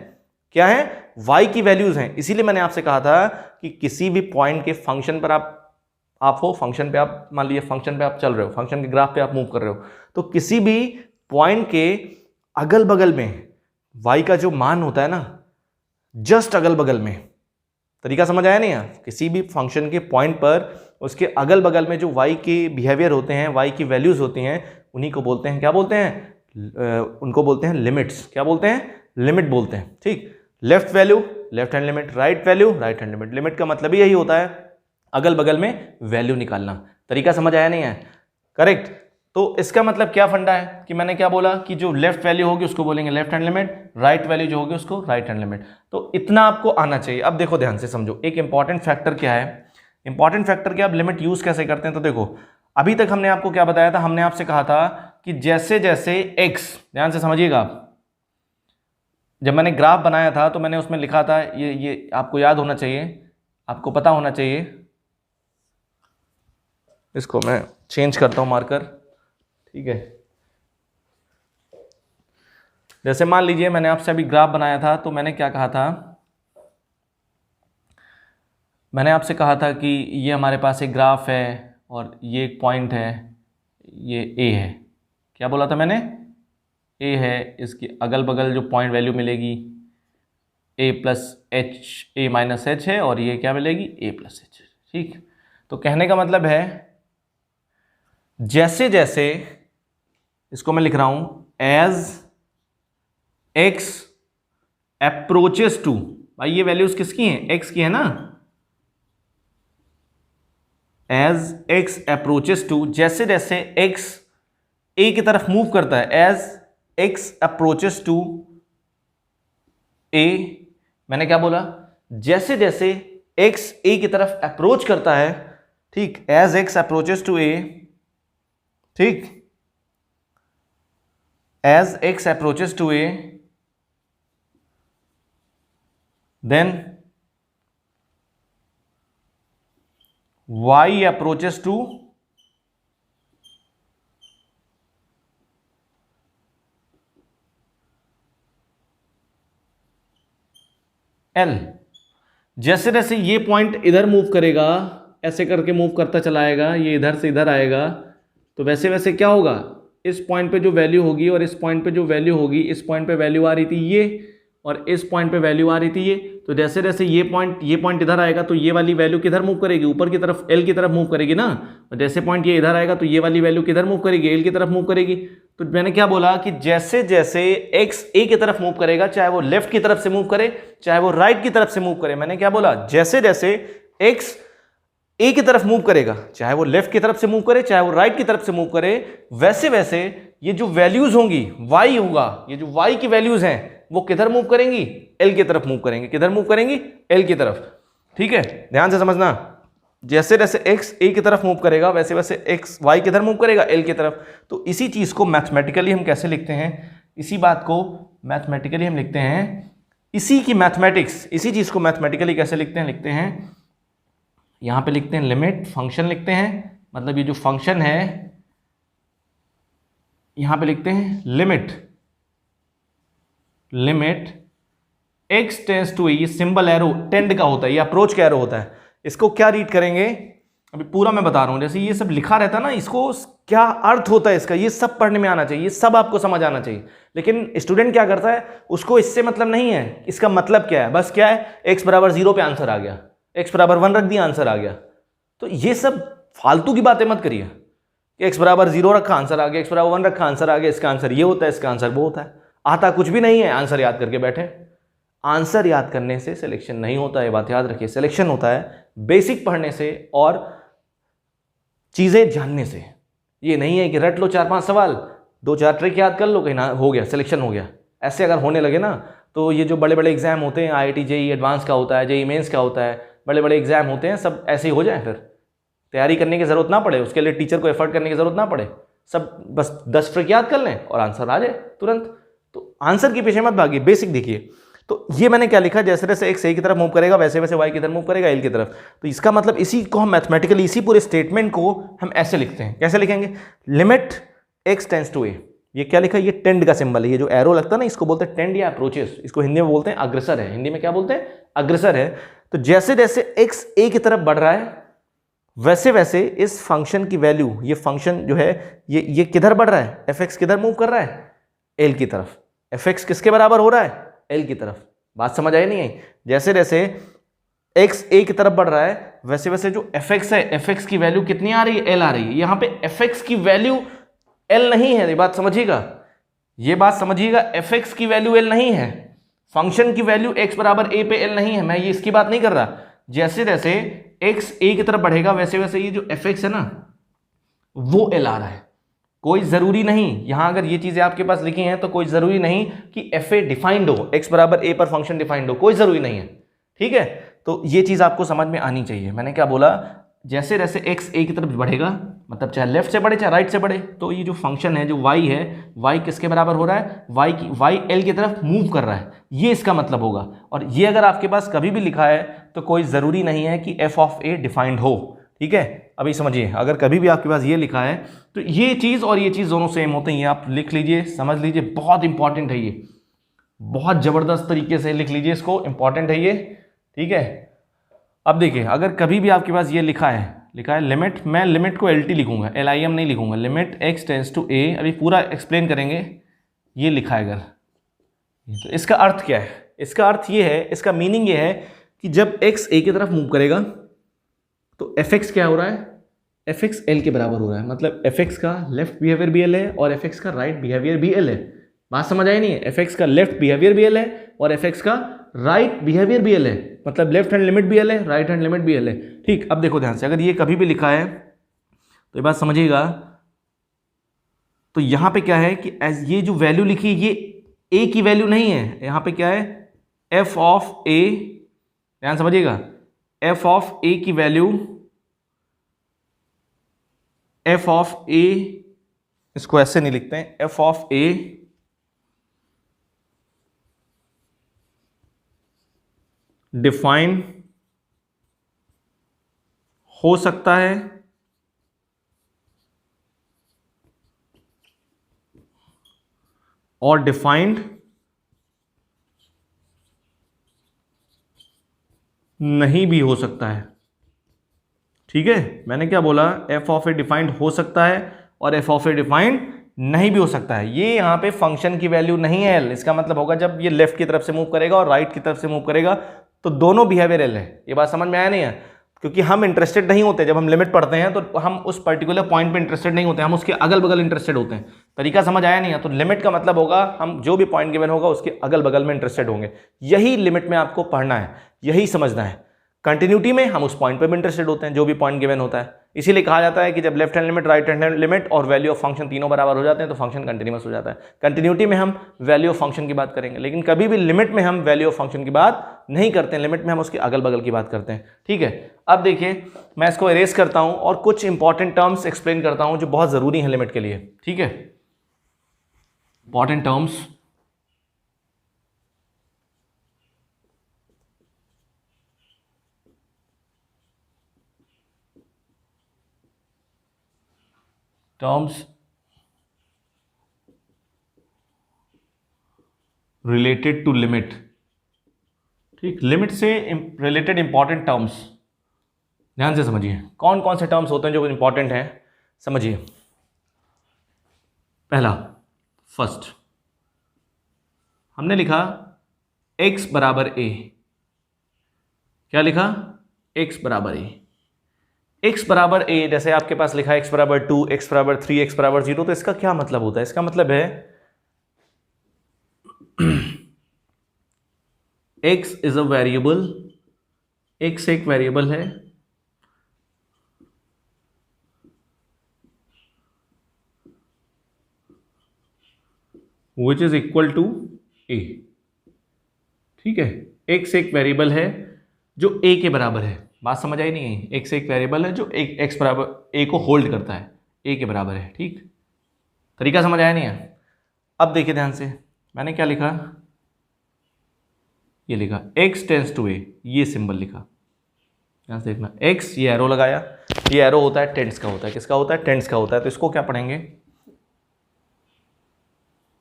क्या है, y की वैल्यूज हैं। इसीलिए मैंने आपसे कहा था कि किसी भी पॉइंट के फंक्शन पर आप हो, फंक्शन पे आप मान लीजिए फंक्शन पे आप चल रहे हो, फंक्शन के ग्राफ पे आप मूव कर रहे हो, तो किसी भी पॉइंट के अगल बगल में y का जो मान होता है ना, जस्ट अगल बगल में, तरीका समझ आया नहीं है? किसी भी फंक्शन के पॉइंट पर उसके अगल बगल में जो y के बिहेवियर होते हैं, y की वैल्यूज होती हैं, उन्हीं को बोलते हैं, क्या बोलते हैं, उनको बोलते हैं लिमिट्स। क्या बोलते हैं, लिमिट बोलते हैं, ठीक। Left value left hand limit, right value right hand limit. Limit का मतलब ही यही होता है, अगल बगल में वैल्यू निकालना। तरीका समझ आया नहीं है? करेक्ट। तो इसका मतलब क्या फंडा है कि मैंने क्या बोला कि जो लेफ्ट वैल्यू होगी उसको बोलेंगे left hand limit, right value जो होगी उसको राइट हैंड लिमिट। तो इतना आपको आना चाहिए। अब देखो ध्यान से समझो, एक इंपॉर्टेंट फैक्टर क्या है, इंपॉर्टेंट फैक्टर क्या, आप लिमिट यूज कैसे करते हैं। तो देखो अभी तक हमने आपको क्या बताया था, हमने आपसे कहा था कि जैसे जैसे x, ध्यान से समझिएगा आप, जब मैंने ग्राफ बनाया था तो मैंने उसमें लिखा था, ये आपको याद होना चाहिए, आपको पता होना चाहिए। इसको मैं चेंज करता हूं मार्कर, ठीक है। जैसे मान लीजिए मैंने आपसे अभी ग्राफ बनाया था, तो मैंने क्या कहा था, मैंने आपसे कहा था कि ये हमारे पास एक ग्राफ है और ये एक पॉइंट है, ये A है। क्या बोला था मैंने, A है, इसकी अगल बगल जो पॉइंट वैल्यू मिलेगी A plus H, A minus H है, और ये क्या मिलेगी, A प्लस H, ठीक। तो कहने का मतलब है जैसे जैसे, इसको मैं लिख रहा हूं एज एक्स अप्रोचेस टू, भाई ये वैल्यूज किसकी हैं, एक्स की है ना, एज एक्स अप्रोचेस टू, जैसे जैसे एक्स ए की तरफ मूव करता है, एज एक्स अप्रोचेस टू ए, मैंने क्या बोला, जैसे जैसे एक्स ए की तरफ अप्रोच करता है, ठीक, as x approaches to a, ठीक, as x approaches to a, then y approaches to L, जैसे जैसे ये पॉइंट इधर मूव करेगा, ऐसे करके मूव करता चला आएगा, ये इधर से इधर आएगा, तो वैसे वैसे क्या होगा, इस पॉइंट पे जो वैल्यू होगी और इस पॉइंट पे जो वैल्यू होगी, इस पॉइंट पे वैल्यू आ रही थी ये, और इस पॉइंट पे वैल्यू आ रही थी ये, तो जैसे जैसे ये पॉइंट इधर आएगा तो ये वाली वैल्यू किधर मूव करेगी, ऊपर की तरफ, एल की तरफ मूव करेगी ना, और जैसे पॉइंट ये इधर आएगा तो ये वाली वैल्यू किधर मूव करेगी, एल की तरफ मूव करेगी। तो मैंने क्या बोला कि जैसे जैसे एक्स ए की तरफ मूव करेगा, चाहे वो लेफ्ट की तरफ से मूव करे, चाहे वो राइट की तरफ से मूव करे, मैंने क्या बोला, जैसे जैसे एक्स ए की तरफ मूव करेगा, चाहे वो लेफ्ट की तरफ से मूव करे, चाहे वो राइट की तरफ से मूव करे, वैसे वैसे ये जो वैल्यूज होंगी, वाई होगा, ये जो वाई की वैल्यूज हैं वो किधर मूव करेंगी, एल की तरफ मूव करेंगे, किधर मूव करेंगी, एल की तरफ, ठीक है, ध्यान से समझना, जैसे जैसे एक्स ए की तरफ मूव करेगा वैसे वैसे एक्स वाई किधर मूव करेगा, एल की तरफ। तो इसी चीज को मैथमेटिकली हम कैसे लिखते हैं, इसी बात को मैथमेटिकली हम लिखते हैं, इसी की मैथमेटिक्स, इसी चीज को मैथमेटिकली कैसे लिखते हैं, यहां पे लिखते हैं लिमिट, फंक्शन लिखते हैं, मतलब ये जो फंक्शन है यहां पे लिखते हैं लिमिट एक्स टेंड्स टू, ये सिंबल एरो टेंड का होता है, ये अप्रोच का एरो होता है, इसको क्या रीड करेंगे, अभी पूरा मैं बता रहा हूं, जैसे ये सब लिखा रहता है ना, इसको क्या अर्थ होता है इसका, ये सब पढ़ने में आना चाहिए, ये सब आपको समझ आना चाहिए। लेकिन स्टूडेंट क्या करता है, उसको इससे मतलब नहीं है, इसका मतलब क्या है, बस क्या है, x बराबर 0 पे आंसर आ गया, x बराबर 1 रख दिया आंसर आ गया। तो ये सब फालतू की बातें मत करिए कि x बराबर 0 रखा आंसर आ गया, x बराबर 1 रखा आंसर आ गया, इसका आंसर ये होता है, इसका आंसर वो होता है, आता कुछ भी नहीं है, आंसर याद करके बैठे। आंसर याद करने से सिलेक्शन नहीं होता है, बात याद रखिए, सिलेक्शन होता है बेसिक पढ़ने से और चीजें जानने से। ये नहीं है कि रट लो 4-5 सवाल, 2-4 ट्रिक याद कर लो, कहीं ना हो गया सिलेक्शन हो गया। ऐसे अगर होने लगे ना तो ये जो बड़े बड़े एग्जाम होते हैं, IIT JEE एडवांस का होता है, JEE मेंस का होता है, बड़े बड़े एग्जाम होते हैं, सब ऐसे ही हो जाए, फिर तैयारी करने की जरूरत ना पड़े, उसके लिए टीचर को एफर्ट करने की जरूरत ना पड़े, सब बस 10 ट्रिक याद कर लें और आंसर आ जाए तुरंत। तो आंसर के पीछे मत भागिए, बेसिक देखिए। तो ये मैंने क्या लिखा, जैसे जैसे एक्स ए की तरफ मूव करेगा वैसे वैसे वाई की तरफ मूव करेगा, एल की तरफ। तो इसका मतलब इसी को हम मैथमेटिकली, इसी पूरे स्टेटमेंट को हम ऐसे लिखते हैं, कैसे लिखेंगे, लिमिट एक्स टेंड्स टू ए, ये क्या लिखा, ये टेंड का सिंबल है, ये जो एरो लगता है ना, इसको बोलते हैं टेंड या अप्रोचेस, इसको हिंदी में बोलते हैं अग्रसर है, हिंदी में क्या बोलते हैं, अग्रसर है। तो जैसे जैसे एक्स ए की तरफ बढ़ रहा है वैसे वैसे इस फंक्शन की वैल्यू, ये फंक्शन जो है ये किधर बढ़ रहा है, एफ एक्स किधर मूव कर रहा है, एल की तरफ। एफ एक्स किसके बराबर हो रहा है, एल की तरफ। बात समझ आई नहीं आई, जैसे जैसे एक्स ए की तरफ बढ़ रहा है वैसे वैसे जो एफ एक्स है, एफ एक्स की वैल्यू कितनी आ रही है, एल आ रही है। यहां पे एफ एक्स की वैल्यू एल नहीं है, ये बात समझिएगा, ये बात समझिएगा, एफ एक्स की वैल्यू एल नहीं है, फंक्शन की वैल्यू एक्स बराबर ए पे एल नहीं है, मैं ये इसकी बात नहीं कर रहा। जैसे जैसे एक्स ए की तरफ बढ़ेगा वैसे वैसे ये जो एफ एक्स है ना वो एल आ रहा है। कोई जरूरी नहीं, यहां अगर ये चीजें आपके पास लिखी हैं तो कोई जरूरी नहीं कि एफ ए डिफाइंड हो, एक्स बराबर ए पर फंक्शन डिफाइंड हो, कोई जरूरी नहीं है, ठीक है। तो ये चीज आपको समझ में आनी चाहिए। मैंने क्या बोला, जैसे जैसे एक्स ए की तरफ बढ़ेगा, मतलब चाहे लेफ्ट से बढ़े चाहे राइट से बढ़े, तो ये जो फंक्शन है, जो वाई है, वाई किसके बराबर हो रहा है, वाई एल की तरफ मूव कर रहा है, ये इसका मतलब होगा। और ये अगर आपके पास कभी भी लिखा है तो कोई ज़रूरी नहीं है कि एफ ऑफ ए डिफाइंड हो, ठीक है। अभी समझिए, अगर कभी भी आपके पास ये लिखा है तो ये चीज़ और ये चीज़ दोनों सेम होते हैं, ये आप लिख लीजिए, समझ लीजिए, बहुत इंपॉर्टेंट है ये, बहुत ज़बरदस्त तरीके से लिख लीजिए इसको, इंपॉर्टेंट है ये, ठीक है। अब देखिए, अगर कभी भी आपके पास ये लिखा है लिमिट, मैं लिमिट को LT लिखूंगा, LIM नहीं लिखूंगा, लिमिट एक्स टेंड्स टू ए, अभी पूरा एक्सप्लेन करेंगे। ये लिखा है अगर, तो इसका अर्थ क्या है, इसका अर्थ ये है, इसका मीनिंग ये है कि जब एक्स ए की तरफ मूव करेगा तो एफ एक्स क्या हो रहा है, एफ एक्स एल के बराबर हो रहा है, मतलब एफ एक्स का लेफ्ट बिहेवियर भी एल है और एफ एक्स का राइट बिहेवियर भी एल है। बात समझ आई नहीं है? एफ एक्स का लेफ्ट बिहेवियर भी एल है और एफ एक्स का राइट बिहेवियर भी एल है, मतलब लेफ्ट हैंड लिमिट भी एल है, राइट हैंड लिमिट भी एल है। ठीक, अब देखो ध्यान से, अगर ये कभी भी लिखा है तो ये बात समझिएगा, तो यहां पे क्या है कि ये जो वैल्यू लिखी ये ए की वैल्यू नहीं है, यहां पे क्या है, एफ ऑफ ए, ध्यान समझिएगा, एफ ऑफ ए की वैल्यू, एफ ऑफ ए, इसको ऐसे नहीं लिखते हैं, एफ ऑफ ए डिफाइन हो सकता है और डिफाइंड नहीं भी हो सकता है। ठीक है, मैंने क्या बोला, एफ ऑफ ए डिफाइंड हो सकता है और एफ ऑफ ए डिफाइंड नहीं भी हो सकता है। ये यहां पे फंक्शन की वैल्यू नहीं है एल, इसका मतलब होगा जब ये लेफ्ट की तरफ से मूव करेगा और राइट की तरफ से मूव करेगा तो दोनों बिहेवियर एल है। ये बात समझ में आया नहीं है? क्योंकि हम इंटरेस्टेड नहीं होते, जब हम लिमिट पढ़ते हैं तो हम उस पर्टिकुलर पॉइंट पे इंटरेस्टेड नहीं होते, हम उसके अगल बगल इंटरेस्टेड होते हैं। तरीका समझ आया नहीं है? तो लिमिट का मतलब होगा हम जो भी पॉइंट गिवन होगा उसके अगल बगल में इंटरेस्टेड होंगे, यही लिमिट में आपको पढ़ना है, यही समझना है। कंटिन्यूटी में हम उस पॉइंट पे भी इंटरेस्टेड होते हैं जो भी पॉइंट गिवन होता है, इसीलिए कहा जाता है कि जब left hand limit, right hand limit और वैल्यू ऑफ फंक्शन तीनों बराबर हो जाते हैं तो फंक्शन कंटिन्यूअस हो जाता है। कंटिन्यूटी में हम वैल्यू ऑफ फंक्शन की बात करेंगे, लेकिन कभी भी लिमिट में हम वैल्यू ऑफ फंक्शन की बात नहीं करते हैं, लिमिट में हम उसके अगल बगल की बात करते हैं। ठीक है, अब देखिए मैं इसको इरेज करता हूं और कुछ इंपॉर्टेंट टर्म्स एक्सप्लेन करता हूं जो बहुत जरूरी है लिमिट के लिए। ठीक है, important terms, related to limit. ठीक, लिमिट से रिलेटेड इंपॉर्टेंट टर्म्स ध्यान से समझिए, कौन कौन से टर्म्स होते हैं जो इंपॉर्टेंट हैं, समझिए। पहला, फर्स्ट हमने लिखा x बराबर a, क्या लिखा, x बराबर a, x बराबर a, जैसे आपके पास लिखा है x बराबर 2, x बराबर 3, x बराबर 0, तो इसका क्या मतलब होता है? इसका मतलब है x is a variable, x एक वेरिएबल है which is equal to a। ठीक है, x एक वेरिएबल है जो a के बराबर है। बात समझ आई नहीं है? x एक वेरिएबल है जो x बराबर a को होल्ड करता है, a के बराबर है। ठीक, तरीका समझ आया नहीं है? अब देखिए ध्यान से, मैंने क्या लिखा, ये लिखा x टेंस टू a, ये सिंबल लिखा, ध्यान से देखना, x ये एरो लगाया, ये एरो होता है टेंस का होता है, किसका होता है, टेंस का होता है। तो इसको क्या पढ़ेंगे,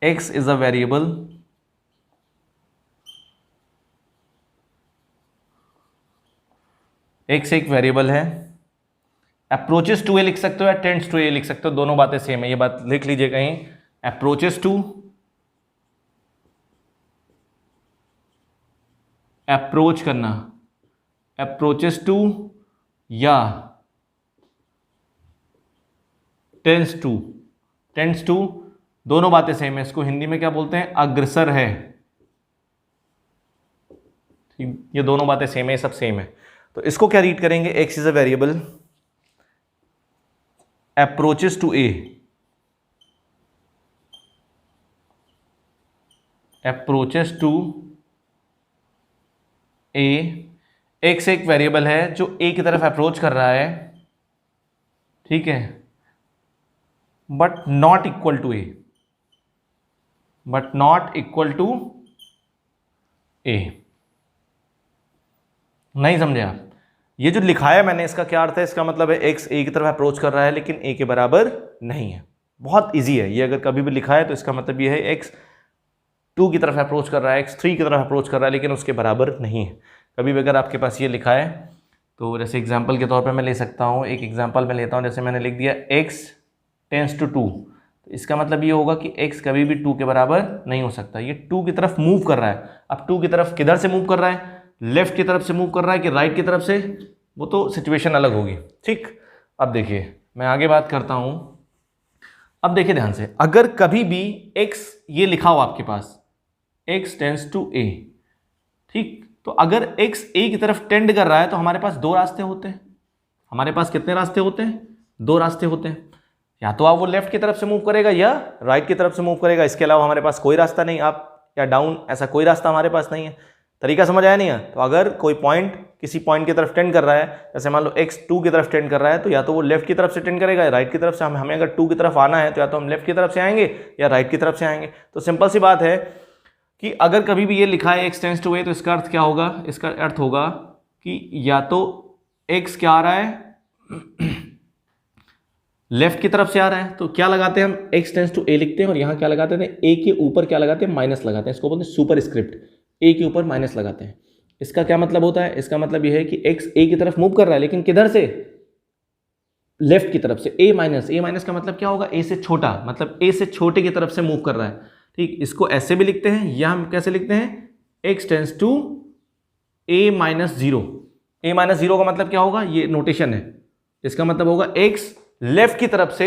x is a variable x एक वेरिएबल है, अप्रोचेस टू ए लिख सकते हो या टेंड्स टू ए लिख सकते हो, दोनों बातें सेम है, ये बात लिख लीजिए कहीं, अप्रोचेस टू, अप्रोच करना, अप्रोचेस टू या टेंस टू, टेंस टू, दोनों बातें सेम है। इसको हिंदी में क्या बोलते हैं, अग्रसर है। ये दोनों बातें सेम है, सब सेम है। तो इसको क्या रीड करेंगे, x is a variable approaches to a, approaches to a, x एक वेरिएबल है जो a की तरफ अप्रोच कर रहा है, ठीक है, but not equal to a, but not equal to a। नहीं समझे आप? ये जो लिखा है मैंने, इसका क्या अर्थ है, इसका मतलब है x a की तरफ अप्रोच कर रहा है लेकिन a के बराबर नहीं है। बहुत इजी है ये, अगर कभी भी लिखा है तो इसका मतलब ये है x 2 की तरफ अप्रोच कर रहा है, x 3 की तरफ अप्रोच कर रहा है लेकिन उसके बराबर नहीं है। कभी भी अगर आपके पास ये लिखा है तो जैसे एग्जाम्पल के तौर पर मैं ले सकता हूँ, एक एग्जाम्पल मैं लेता हूँ, जैसे मैंने लिख दिया x टेंस टू 2, तो इसका मतलब ये होगा कि x कभी भी 2 के बराबर नहीं हो सकता। ये 2 की तरफ मूव कर रहा है। अब 2 की तरफ किधर से मूव कर रहा है, लेफ्ट की तरफ से मूव कर रहा है कि राइट की तरफ से, वो तो सिचुएशन अलग होगी, ठीक। अब देखिए मैं आगे बात करता हूं। अब देखिए ध्यान से, अगर कभी भी x ये लिखा हो आपके पास x टेंड्स टू a, ठीक, तो अगर x a की तरफ टेंड कर रहा है तो हमारे पास दो रास्ते होते हैं। हमारे पास कितने रास्ते होते हैं? दो रास्ते होते हैं। या तो आप वो लेफ्ट की तरफ से मूव करेगा या राइट की तरफ से मूव करेगा, इसके अलावा हमारे पास कोई रास्ता नहीं। आप या डाउन, ऐसा कोई रास्ता हमारे पास नहीं है। तरीका समझ आया नहीं है? तो अगर कोई पॉइंट किसी पॉइंट की तरफ टेंड कर रहा है, जैसे मान लो x 2 की तरफ टेंड कर रहा है, तो या तो वो लेफ्ट की तरफ से टेंड करेगा या राइट की तरफ से। हमें अगर 2 की तरफ आना है तो या तो हम लेफ्ट की तरफ से आएंगे या राइट की तरफ से आएंगे। तो सिंपल सी बात है कि अगर कभी भी ये लिखा है x टेंड्स टू a, तो इसका अर्थ क्या होगा? इसका अर्थ होगा कि या तो x क्या आ रहा है लेफ्ट की तरफ से आ रहा है, तो क्या लगाते हैं हम? x टेंड्स टू a लिखते हैं और यहां क्या लगाते हैं? a के ऊपर क्या लगाते हैं? माइनस लगाते हैं। इसको बोलते हैं सुपर स्क्रिप्ट, a के ऊपर माइनस लगाते हैं। इसका क्या मतलब होता है? इसका मतलब यह है कि x a की तरफ मूव कर रहा है, लेकिन किधर से? लेफ्ट की तरफ से। a माइनस का मतलब क्या होगा? a से छोटा, मतलब a से छोटे की तरफ से मूव कर रहा है, ठीक। इसको ऐसे भी लिखते हैं या हम कैसे लिखते हैं? x tends to a minus zero. a minus zero का मतलब क्या होगा? ये नोटेशन है, इसका मतलब होगा x लेफ्ट की तरफ से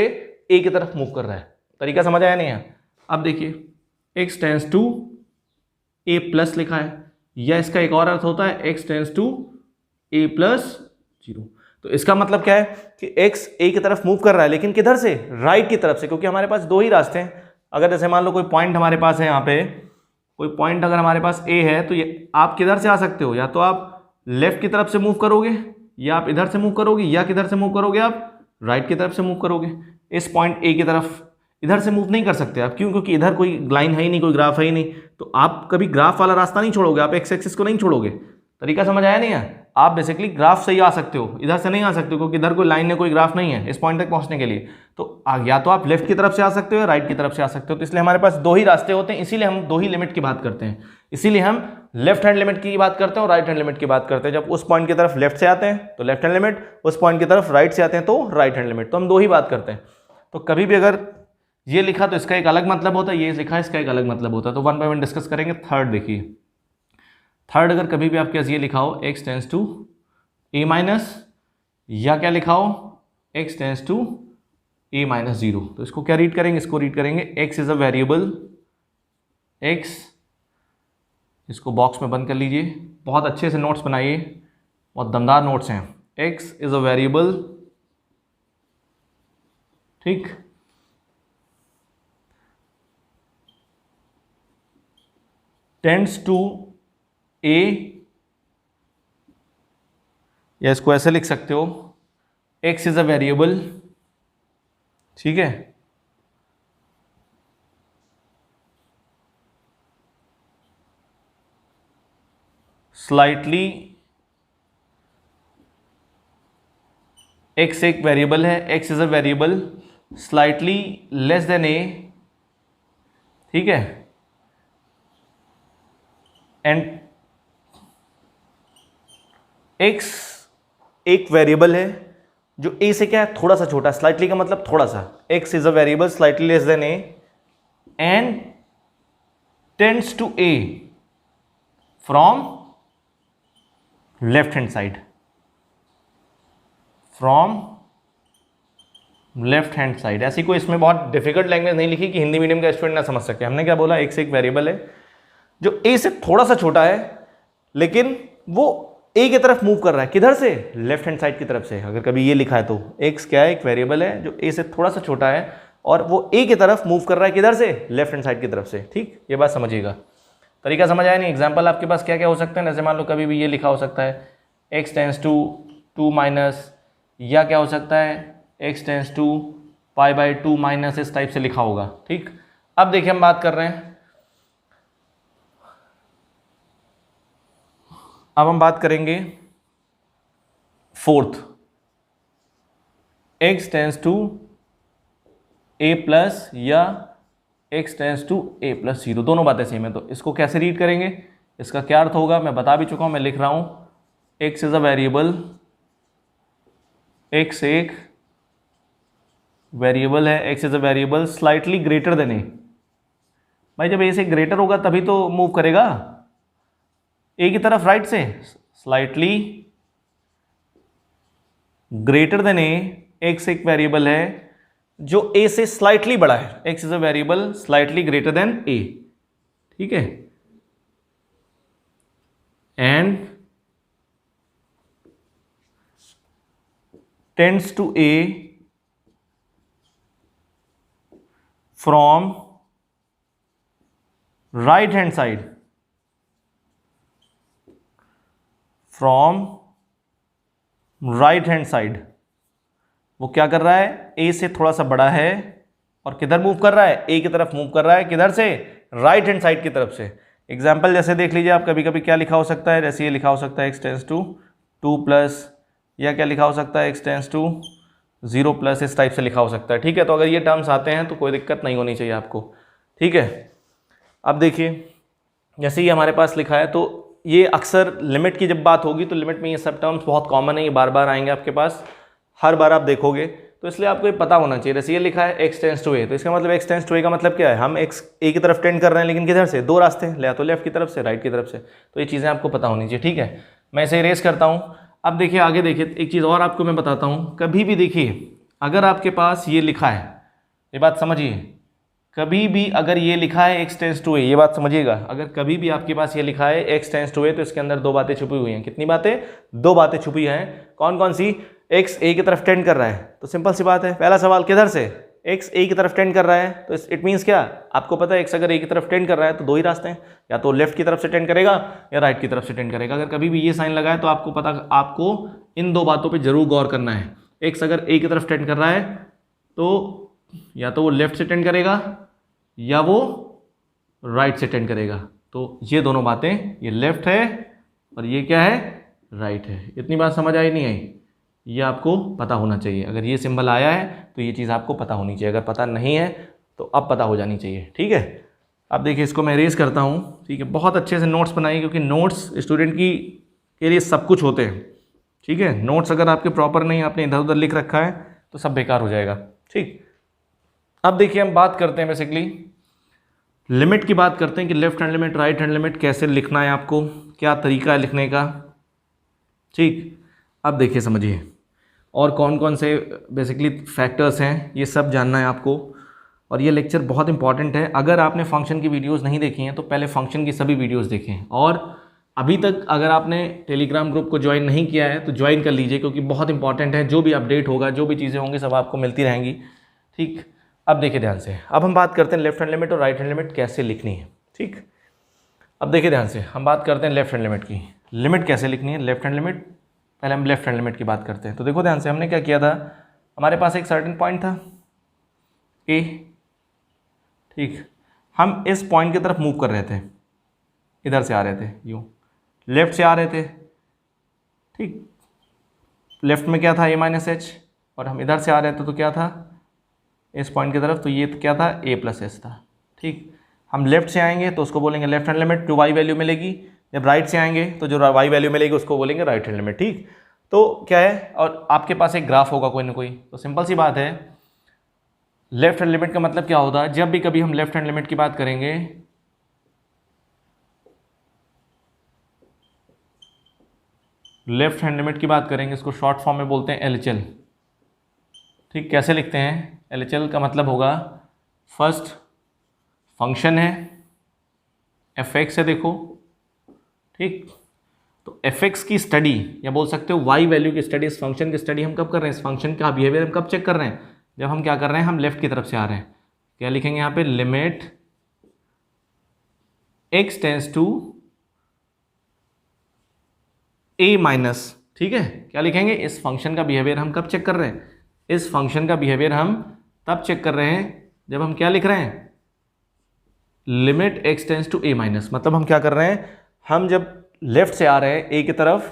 a की तरफ मूव कर रहा है। तरीका समझ आया नहीं है? अब देखिए x tends to a plus लिखा है, या इसका एक और अर्थ होता है x tends to a plus zero. तो इसका मतलब क्या है कि x a की तरफ मूव कर रहा है, लेकिन किधर से? राइट की तरफ से, क्योंकि हमारे पास दो ही रास्ते हैं। अगर जैसे मान लो कोई पॉइंट हमारे पास है, यहाँ पे कोई पॉइंट अगर हमारे पास a है, तो ये आप किधर से आ सकते हो? या तो आप लेफ्ट की तरफ से मूव करोगे, या आप इधर से मूव करोगे, या किधर से मूव करोगे? आप राइट की तरफ से मूव करोगे। इस पॉइंट ए की तरफ इधर से मूव नहीं कर सकते आप, क्यों? क्योंकि इधर कोई लाइन है ही नहीं, कोई ग्राफ है ही नहीं। तो आप कभी ग्राफ वाला रास्ता नहीं छोड़ोगे, आप एक्स एक्सिस को नहीं छोड़ोगे। तरीका समझ आया नहीं है? आप बेसिकली ग्राफ से ही आ सकते हो, इधर से नहीं आ सकते हो, क्योंकि इधर कोई लाइन है, कोई ग्राफ नहीं है इस पॉइंट तक पहुंचने के लिए। तो या तो आप लेफ्ट की तरफ से आ सकते हो या राइट की तरफ से आ सकते हो। तो इसलिए हमारे पास दो ही रास्ते होते हैं, इसीलिए हम दो ही लिमिट की बात करते हैं। इसीलिए हम लेफ्ट हैंड लिमिट की बात करते हैं और राइट हैंड लिमिट की बात करते हैं। जब उस पॉइंट की तरफ लेफ्ट से आते हैं तो लेफ्ट हैंड लिमिट, उस पॉइंट की तरफ राइट से आते हैं तो राइट हैंड लिमिट। तो हम दो ही बात करते हैं। तो कभी भी अगर ये लिखा तो इसका एक अलग मतलब होता है, ये लिखा इसका एक अलग मतलब होता है। तो वन बाय वन डिस्कस करेंगे। थर्ड देखिए, थर्ड अगर कभी भी आपके पास ये लिखा हो x tends to a minus, या क्या लिखा हो x tends to a minus zero, तो इसको क्या रीड करेंगे? इसको रीड करेंगे x is a variable, x, इसको बॉक्स में बंद कर लीजिए, बहुत अच्छे से नोट्स बनाइए, बहुत दमदार नोट्स हैं। x इज अ वेरिएबल, ठीक, टेंड्स टू a, या इसको ऐसे लिख सकते हो x इज अ वेरिएबल, ठीक है, स्लाइटली, x एक वेरिएबल है, x is a variable slightly less than a, ठीक है, एंड x एक वेरिएबल है जो a से क्या है? थोड़ा सा छोटा। स्लाइटली का मतलब थोड़ा सा। x is a variable slightly less than a and tends to a from left hand side, from left hand side. ऐसी कोई इसमें बहुत डिफिकल्ट लैंग्वेज नहीं लिखी कि हिंदी मीडियम का स्टूडेंट ना समझ सके। हमने क्या बोला? x एक वेरिएबल है जो a से थोड़ा सा छोटा है, लेकिन वो a की तरफ मूव कर रहा है। किधर से? लेफ्ट हैंड साइड की तरफ से। अगर कभी ये लिखा है तो x क्या है? एक वेरिएबल है जो a से थोड़ा सा छोटा है और वो a की तरफ मूव कर रहा है। किधर से? लेफ्ट हैंड साइड की तरफ से, ठीक। ये बात समझिएगा। तरीका समझ आया नहीं? एग्जाम्पल आपके पास क्या क्या हो सकते हैं? जैसे मान लो कभी भी ये लिखा हो सकता है x टेंड्स टू 2 माइनस, या क्या हो सकता है x tends to pi by 2 minus, इस टाइप से लिखा होगा, ठीक। अब देखिए हम बात कर रहे हैं, अब हम बात करेंगे fourth, x tends to a plus या x tends to a plus zero, दोनों बातें सेम है। तो इसको कैसे रीड करेंगे? इसका क्या अर्थ होगा मैं बता भी चुका हूं, मैं लिख रहा हूं x is a variable, x एक वेरिएबल है, x is a variable slightly greater then a। भाई जब a से ग्रेटर होगा तभी तो मूव करेगा a की तरफ राइट से, slightly greater than a, x एक वेरिएबल है जो ए से स्लाइटली बड़ा है, x is a variable slightly greater than a, ठीक है, and tends to a from right hand side, from right hand side. वो क्या कर रहा है, ए से थोड़ा सा बड़ा है और किधर मूव कर रहा है, ए की तरफ मूव कर रहा है, किधर से, राइट हैंड साइड की तरफ से। एग्जाम्पल जैसे देख लीजिए आप, कभी कभी क्या लिखा हो सकता है, जैसे ये लिखा हो सकता है एक्स टेंस टू 2 प्लस, या क्या लिखा हो सकता है एक्स टेंस टू 0 प्लस, इस टाइप से लिखा हो सकता है, ठीक है। तो अगर ये टर्म्स आते हैं तो कोई दिक्कत नहीं होनी चाहिए आपको, ठीक है। अब देखिए जैसे ये हमारे पास लिखा है, तो ये अक्सर लिमिट की जब बात होगी तो लिमिट में ये सब टर्म्स बहुत कॉमन है, ये बार बार आएंगे आपके पास, हर बार आप देखोगे, तो इसलिए आपको ये पता होना चाहिए। जैसे ये लिखा है एक्स टेंस टू ए, तो इसका मतलब एक्स टेंस टू ए का मतलब क्या है, हम एक्स ए की तरफ टेंड कर रहे हैं, लेकिन किधर से, दो रास्ते हैं, या तो लेफ्ट की तरफ से, राइट की तरफ से, तो ये चीज़ें आपको पता होनी चाहिए, ठीक है। मैं इसे इरेज करता हूँ। अब देखिए आगे देखिए, एक चीज़ और आपको मैं बताता हूँ, कभी भी देखिए अगर आपके पास ये लिखा है, ये बात समझिए, कभी भी अगर ये लिखा है एक्स टेंस टू ए, ये बात समझिएगा, अगर कभी भी आपके पास ये लिखा है एक्स टेंस टू ए, तो इसके अंदर दो बातें छुपी हुई हैं। कितनी बातें, दो बातें छुपी हैं। कौन कौन सी, एक्स ए की तरफ टेंड कर रहा है, तो सिंपल सी बात है, पहला सवाल किधर से, एक्स ए की तरफ टेंड कर रहा है, तो इट मीन्स क्या, आपको पता है एक्स अगर ए की तरफ टेंड कर रहा है तो दो ही रास्ते हैं, या तो लेफ्ट की तरफ से टेंड करेगा या राइट की तरफ से टेंड करेगा। अगर कभी भी ये साइन लगा है तो आपको पता, आपको इन दो बातों पर जरूर गौर करना है। एक्स अगर ए की तरफ टेंड कर रहा है तो या तो वो लेफ्ट से टेंड करेगा या वो राइट से टेंड करेगा, तो ये दोनों बातें, ये लेफ्ट है और ये क्या है, राइट है। इतनी बात समझ आई नहीं आई, ये आपको पता होना चाहिए। अगर ये सिंबल आया है तो ये चीज़ आपको पता होनी चाहिए, अगर पता नहीं है तो अब पता हो जानी चाहिए, ठीक है। अब देखिए इसको मैं इरेज करता हूँ, ठीक है। बहुत अच्छे से नोट्स बनाइए, क्योंकि नोट्स स्टूडेंट की के लिए सब कुछ होते हैं, ठीक है। नोट्स अगर आपके प्रॉपर नहीं, आपने इधर उधर लिख रखा है तो सब बेकार हो जाएगा, ठीक। अब देखिए हम बात करते हैं बेसिकली लिमिट की बात करते हैं कि left hand limit, right hand limit कैसे लिखना है, आपको क्या तरीका है लिखने का, ठीक। अब देखिए समझिए, और कौन कौन से बेसिकली फैक्टर्स हैं ये सब जानना है आपको, और ये लेक्चर बहुत इंपॉर्टेंट है। अगर आपने फंक्शन की वीडियोस नहीं देखी हैं तो पहले फंक्शन की सभी वीडियोस देखें, और अभी तक अगर आपने टेलीग्राम ग्रुप को ज्वाइन नहीं किया है तो ज्वाइन कर लीजिए, क्योंकि बहुत इंपॉर्टेंट है। जो भी अपडेट होगा, जो भी चीज़ें होंगी, सब आपको मिलती रहेंगी, ठीक। अब देखिए ध्यान से, अब हम बात करते हैं लेफ्ट हैंड लिमिट और राइट हैंड लिमिट कैसे लिखनी है, ठीक। अब देखिए ध्यान से, हम बात करते हैं लेफ्ट हैंड लिमिट की, लिमिट कैसे लिखनी है, लेफ्ट हैंड लिमिट। पहले हम लेफ्ट हैंड लिमिट की बात करते हैं। तो देखो ध्यान से, हमने क्या किया था, हमारे पास एक सर्टेन पॉइंट था ए, ठीक। हम इस पॉइंट की तरफ मूव कर रहे थे, इधर से आ रहे थे, यूँ लेफ्ट से आ रहे थे, ठीक। लेफ्ट में क्या था, ए माइनस एच, और हम इधर से आ रहे थे तो क्या था, इस पॉइंट की तरफ, तो ये क्या था, ए प्लस एच था, ठीक। हम लेफ्ट से आएंगे तो उसको बोलेंगे लेफ्ट हैंड लिमिट, जो वाई वैल्यू मिलेगी। जब राइट से आएंगे तो जो वाई वैल्यू मिलेगी उसको बोलेंगे राइट हैंड लिमिट, ठीक। तो क्या है, और आपके पास एक ग्राफ होगा कोई ना कोई, तो सिंपल सी बात है, लेफ्ट हैंड लिमिट का मतलब क्या होता है, जब भी कभी हम लेफ्ट हैंड लिमिट की बात करेंगे, लेफ्ट हैंड लिमिट की बात करेंगे, इसको शॉर्ट फॉर्म में बोलते हैं एलएचएल, ठीक। कैसे लिखते हैं, एलएचएल का मतलब होगा, फर्स्ट फंक्शन है, एफ एक्स है, देखो, ठीक। तो एफ एक्स की स्टडी, या बोल सकते हो वाई वैल्यू की स्टडी, इस फंक्शन की स्टडी हम कब कर रहे हैं, इस फंक्शन का बिहेवियर हम कब चेक कर रहे हैं, जब हम क्या कर रहे हैं, हम लेफ्ट की तरफ से आ रहे हैं। क्या लिखेंगे यहाँ पे, limit x tends to a minus, ठीक है। क्या लिखेंगे, इस फंक्शन का बिहेवियर हम कब चेक कर रहे हैं, इस फंक्शन का बिहेवियर हम तब चेक कर रहे हैं जब हम क्या लिख रहे हैं, limit x tends to a minus. मतलब हम क्या कर रहे हैं, हम जब लेफ्ट से आ रहे हैं ए की तरफ,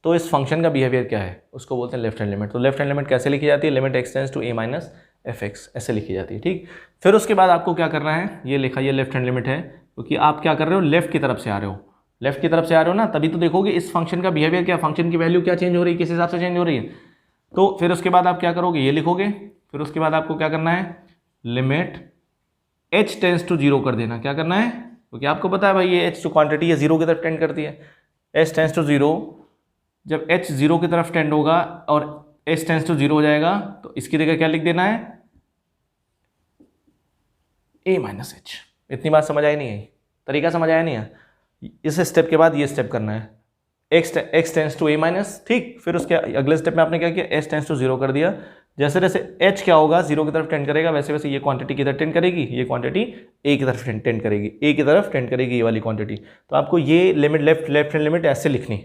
तो इस फंक्शन का बिहेवियर क्या है, उसको बोलते हैं लेफ्ट हैंड लिमिट। तो लेफ्ट हैंड लिमिट कैसे लिखी जाती है, limit x tends to a minus f x, ऐसे लिखी जाती है, ठीक। फिर उसके बाद आपको क्या करना है, ये लिखा, ये लेफ्ट हैंड लिमिट है, क्योंकि आप क्या कर रहे हो, लेफ्ट की तरफ से आ रहे हो, लेफ्ट की तरफ से आ रहे हो ना, तभी तो देखोगे इस फंक्शन का बिहेवियर क्या, फंक्शन की वैल्यू क्या चेंज हो रही है, किस हिसाब से चेंज हो रही है। तो फिर उसके बाद आप क्या करोगे, ये लिखोगे। फिर उसके बाद आपको क्या करना है, limit h tends to zero कर देना। क्या करना है, क्योंकि आपको पता है भाई ये एच जो क्वांटिटी है जीरो की तरफ टेंड करती है, एच टेंस टू जीरो, जब h 0 की तरफ टेंड होगा और h टेंड्स टू 0 हो जाएगा तो इसकी जगह क्या लिख देना है, a माइनस एच। इतनी बात समझ आई नहीं आई, तरीका समझ आया नहीं है। इस स्टेप के बाद ये स्टेप करना है, x tends to a minus, ठीक। फिर उसके अगले स्टेप में आपने क्या किया, h टेंड्स टू 0 कर दिया। जैसे जैसे h क्या होगा 0 की तरफ टेंड करेगा, वैसे वैसे ये क्वांटिटी किधर टेंड करेगी, ये क्वांटिटी a की तरफ टेंड करेगी, a की तरफ टेंड करेगी ये वाली क्वांटिटी। तो आपको ये लिमिट लेफ्ट हैंड लिमिट ऐसे लिखनी।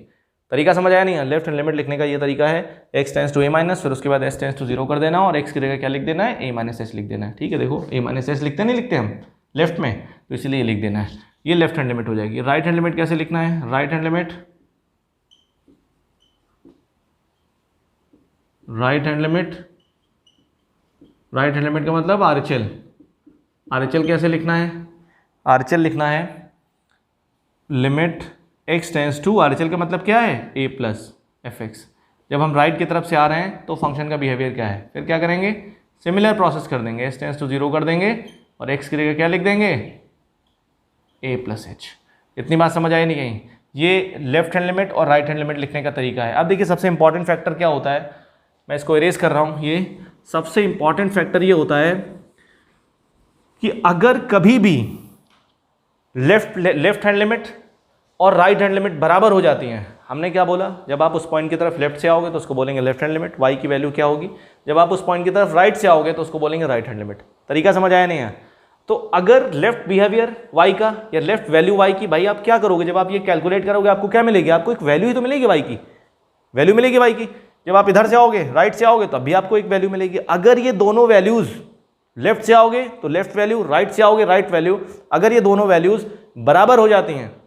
तरीका समझ आया नहीं है? लेफ्ट हैंड लिमिट लिखने का ये तरीका है, x tends to a minus, फिर उसके बाद h टेंड्स टू 0 कर देना और x की जगह क्या लिख देना है, a माइनस एच लिख देना है। ठीक है, देखो a माइनस एच लिखते नहीं लिखते हम लेफ्ट में, तो इसलिए ये लिख देना है। ये लेफ्ट हैंड लिमिट हो जाएगी। राइट हैंड लिमिट कैसे लिखना है, राइट हैंड लिमिट का मतलब RHL कैसे लिखना है, RHL लिखना है limit x tends to, RHL का मतलब क्या है, a प्लस एफ एक्स। जब हम राइट की तरफ से आ रहे हैं तो फंक्शन का बिहेवियर क्या है, फिर क्या करेंगे, सिमिलर प्रोसेस कर देंगे, s टेंड्स टू 0 कर देंगे और x की जगह क्या लिख देंगे, a प्लस एच। इतनी बात समझ आई नहीं कहीं? ये लेफ्ट हैंड लिमिट और राइट हैंड लिमिट लिखने का तरीका है। अब देखिए सबसे इंपॉर्टेंट फैक्टर क्या होता है, मैं इसको इरेज कर रहा हूँ। ये सबसे इंपॉर्टेंट फैक्टर ये होता है कि अगर कभी भी लेफ्ट हैंड लिमिट और राइट हैंड लिमिट बराबर हो जाती हैं, हमने क्या बोला, जब आप उस पॉइंट की तरफ लेफ्ट से आओगे तो उसको बोलेंगे लेफ्ट हैंड लिमिट, y की वैल्यू क्या होगी, जब आप उस पॉइंट की तरफ राइट से आओगे तो उसको बोलेंगे राइट हैंड लिमिट। तरीका समझ आया नहीं है? तो अगर लेफ्ट बिहेवियर y का या लेफ्ट वैल्यू y की, भाई आप क्या करोगे, जब आप ये कैलकुलेट करोगे आपको क्या मिलेगी, आपको एक वैल्यू ही तो मिलेगी y की, वैल्यू मिलेगी y की। जब आप इधर से आओगे राइट से आओगे तब भी आपको एक वैल्यू मिलेगी। अगर ये दोनों वैल्यूज, लेफ्ट से आओगे तो लेफ्ट वैल्यू, राइट से आओगे राइट वैल्यू, अगर ये दोनों वैल्यूज बराबर हो जाती हैं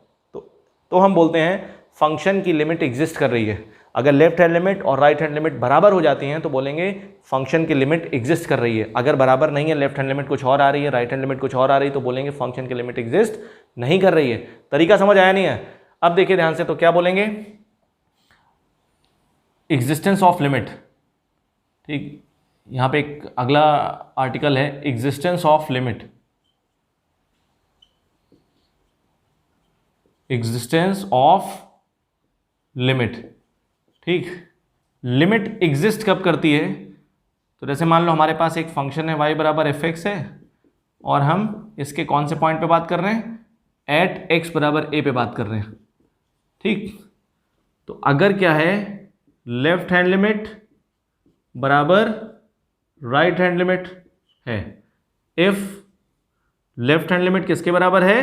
तो हम बोलते हैं फंक्शन की लिमिट एग्जिस्ट कर रही है। अगर लेफ्ट हैंड लिमिट और राइट हैंड लिमिट बराबर हो जाती हैं तो बोलेंगे फंक्शन की लिमिट एग्जिस्ट कर रही है। अगर बराबर नहीं है, लेफ्ट हैंड लिमिट कुछ और आ रही है, राइट हैंड लिमिट कुछ और आ रही है, तो बोलेंगे फंक्शन की लिमिट एग्जिस्ट नहीं कर रही है। तरीका समझ आया नहीं है? अब देखिए ध्यान से, तो क्या बोलेंगे, एग्जिस्टेंस ऑफ लिमिट। ठीक, यहां पे एक अगला आर्टिकल है, existence of limit, existence of limit. ठीक, लिमिट एग्जिस्ट कब करती है, तो जैसे मान लो हमारे पास एक फंक्शन है y बराबर एफ एक्स है और हम इसके कौन से पॉइंट पे बात कर रहे हैं, एट x बराबर a पे बात कर रहे हैं। ठीक, तो अगर क्या है, लेफ्ट हैंड लिमिट बराबर राइट हैंड लिमिट है, इफ लेफ्ट हैंड लिमिट किसके बराबर है,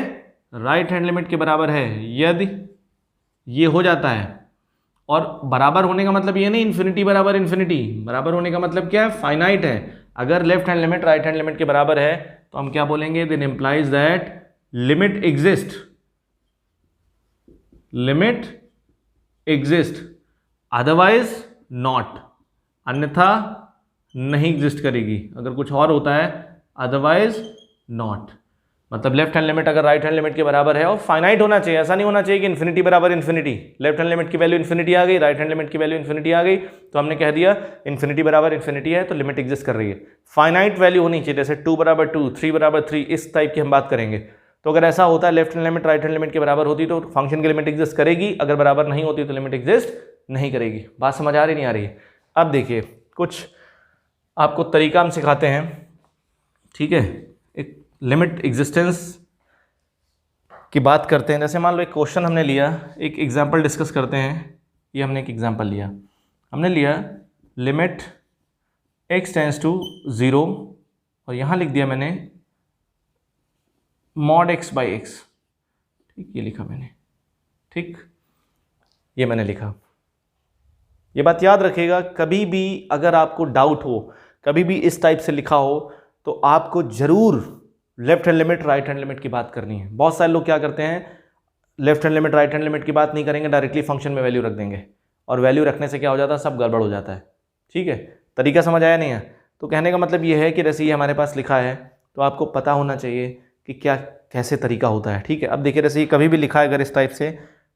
राइट हैंड लिमिट के बराबर है, यदि ये हो जाता है, और बराबर होने का मतलब ये नहीं इन्फिनिटी बराबर इन्फिनिटी, बराबर होने का मतलब क्या है, फाइनाइट है। अगर left hand limit right hand limit के बराबर है तो हम क्या बोलेंगे, then implies that limit exist, limit exist, otherwise not, अन्यथा नहीं एग्जिस्ट करेगी। अगर कुछ और होता है, अदरवाइज नॉट, मतलब लेफ्ट हैंड लिमिट अगर राइट हैंड लिमिट के बराबर है और फाइनाइट होना चाहिए, ऐसा नहीं होना चाहिए कि इन्फिनिटी बराबर इन्फिनिटी, लेफ्ट हैंड लिमिट की वैल्यू इन्फिनिटी आ गई, राइट हैंड लिमिट की वैल्यू इन्फिनिटी आ गई, तो हमने कह दिया इन्फिनिटी बराबर इन्फिनिटी है तो लिमिट एग्जिस्ट कर रही है। फाइनाइट वैल्यू होनी चाहिए, जैसे 2 बराबर 2, 3 बराबर 3, इस टाइप की हम बात करेंगे। तो अगर ऐसा होता है, left hand limit right hand limit के बराबर होती तो फंक्शन की लिमिट एग्जिस्ट करेगी, अगर बराबर नहीं होती तो लिमिट एग्जिस्ट नहीं करेगी। बात समझ आ रही नहीं आ रही है? अब देखिए कुछ आपको तरीका हम सिखाते हैं। ठीक है, एक लिमिट एग्जिस्टेंस की बात करते हैं। जैसे मान लो एक क्वेश्चन हमने लिया, एक एग्जांपल डिस्कस करते हैं। ये हमने एक एग्जांपल लिया, हमने लिया लिमिट x टेंड्स टू 0 और यहाँ लिख दिया मैंने मॉड x बाई एक्स। ठीक, ये लिखा मैंने, ठीक, ये मैंने लिखा। ये बात याद रखिएगा, कभी भी अगर आपको डाउट हो, कभी भी इस टाइप से लिखा हो तो आपको जरूर left hand limit right hand limit की बात करनी है। बहुत सारे लोग क्या करते हैं, left hand limit right hand limit की बात नहीं करेंगे, डायरेक्टली फंक्शन में वैल्यू रख देंगे, और वैल्यू रखने से क्या हो जाता है, सब गड़बड़ हो जाता है। ठीक है, तरीका समझ आया नहीं है? तो कहने का मतलब ये है कि जैसे ये हमारे पास लिखा है तो आपको पता होना चाहिए कि क्या कैसे तरीका होता है। ठीक है, अब देखिए जैसे ये कभी भी लिखा है अगर इस टाइप से,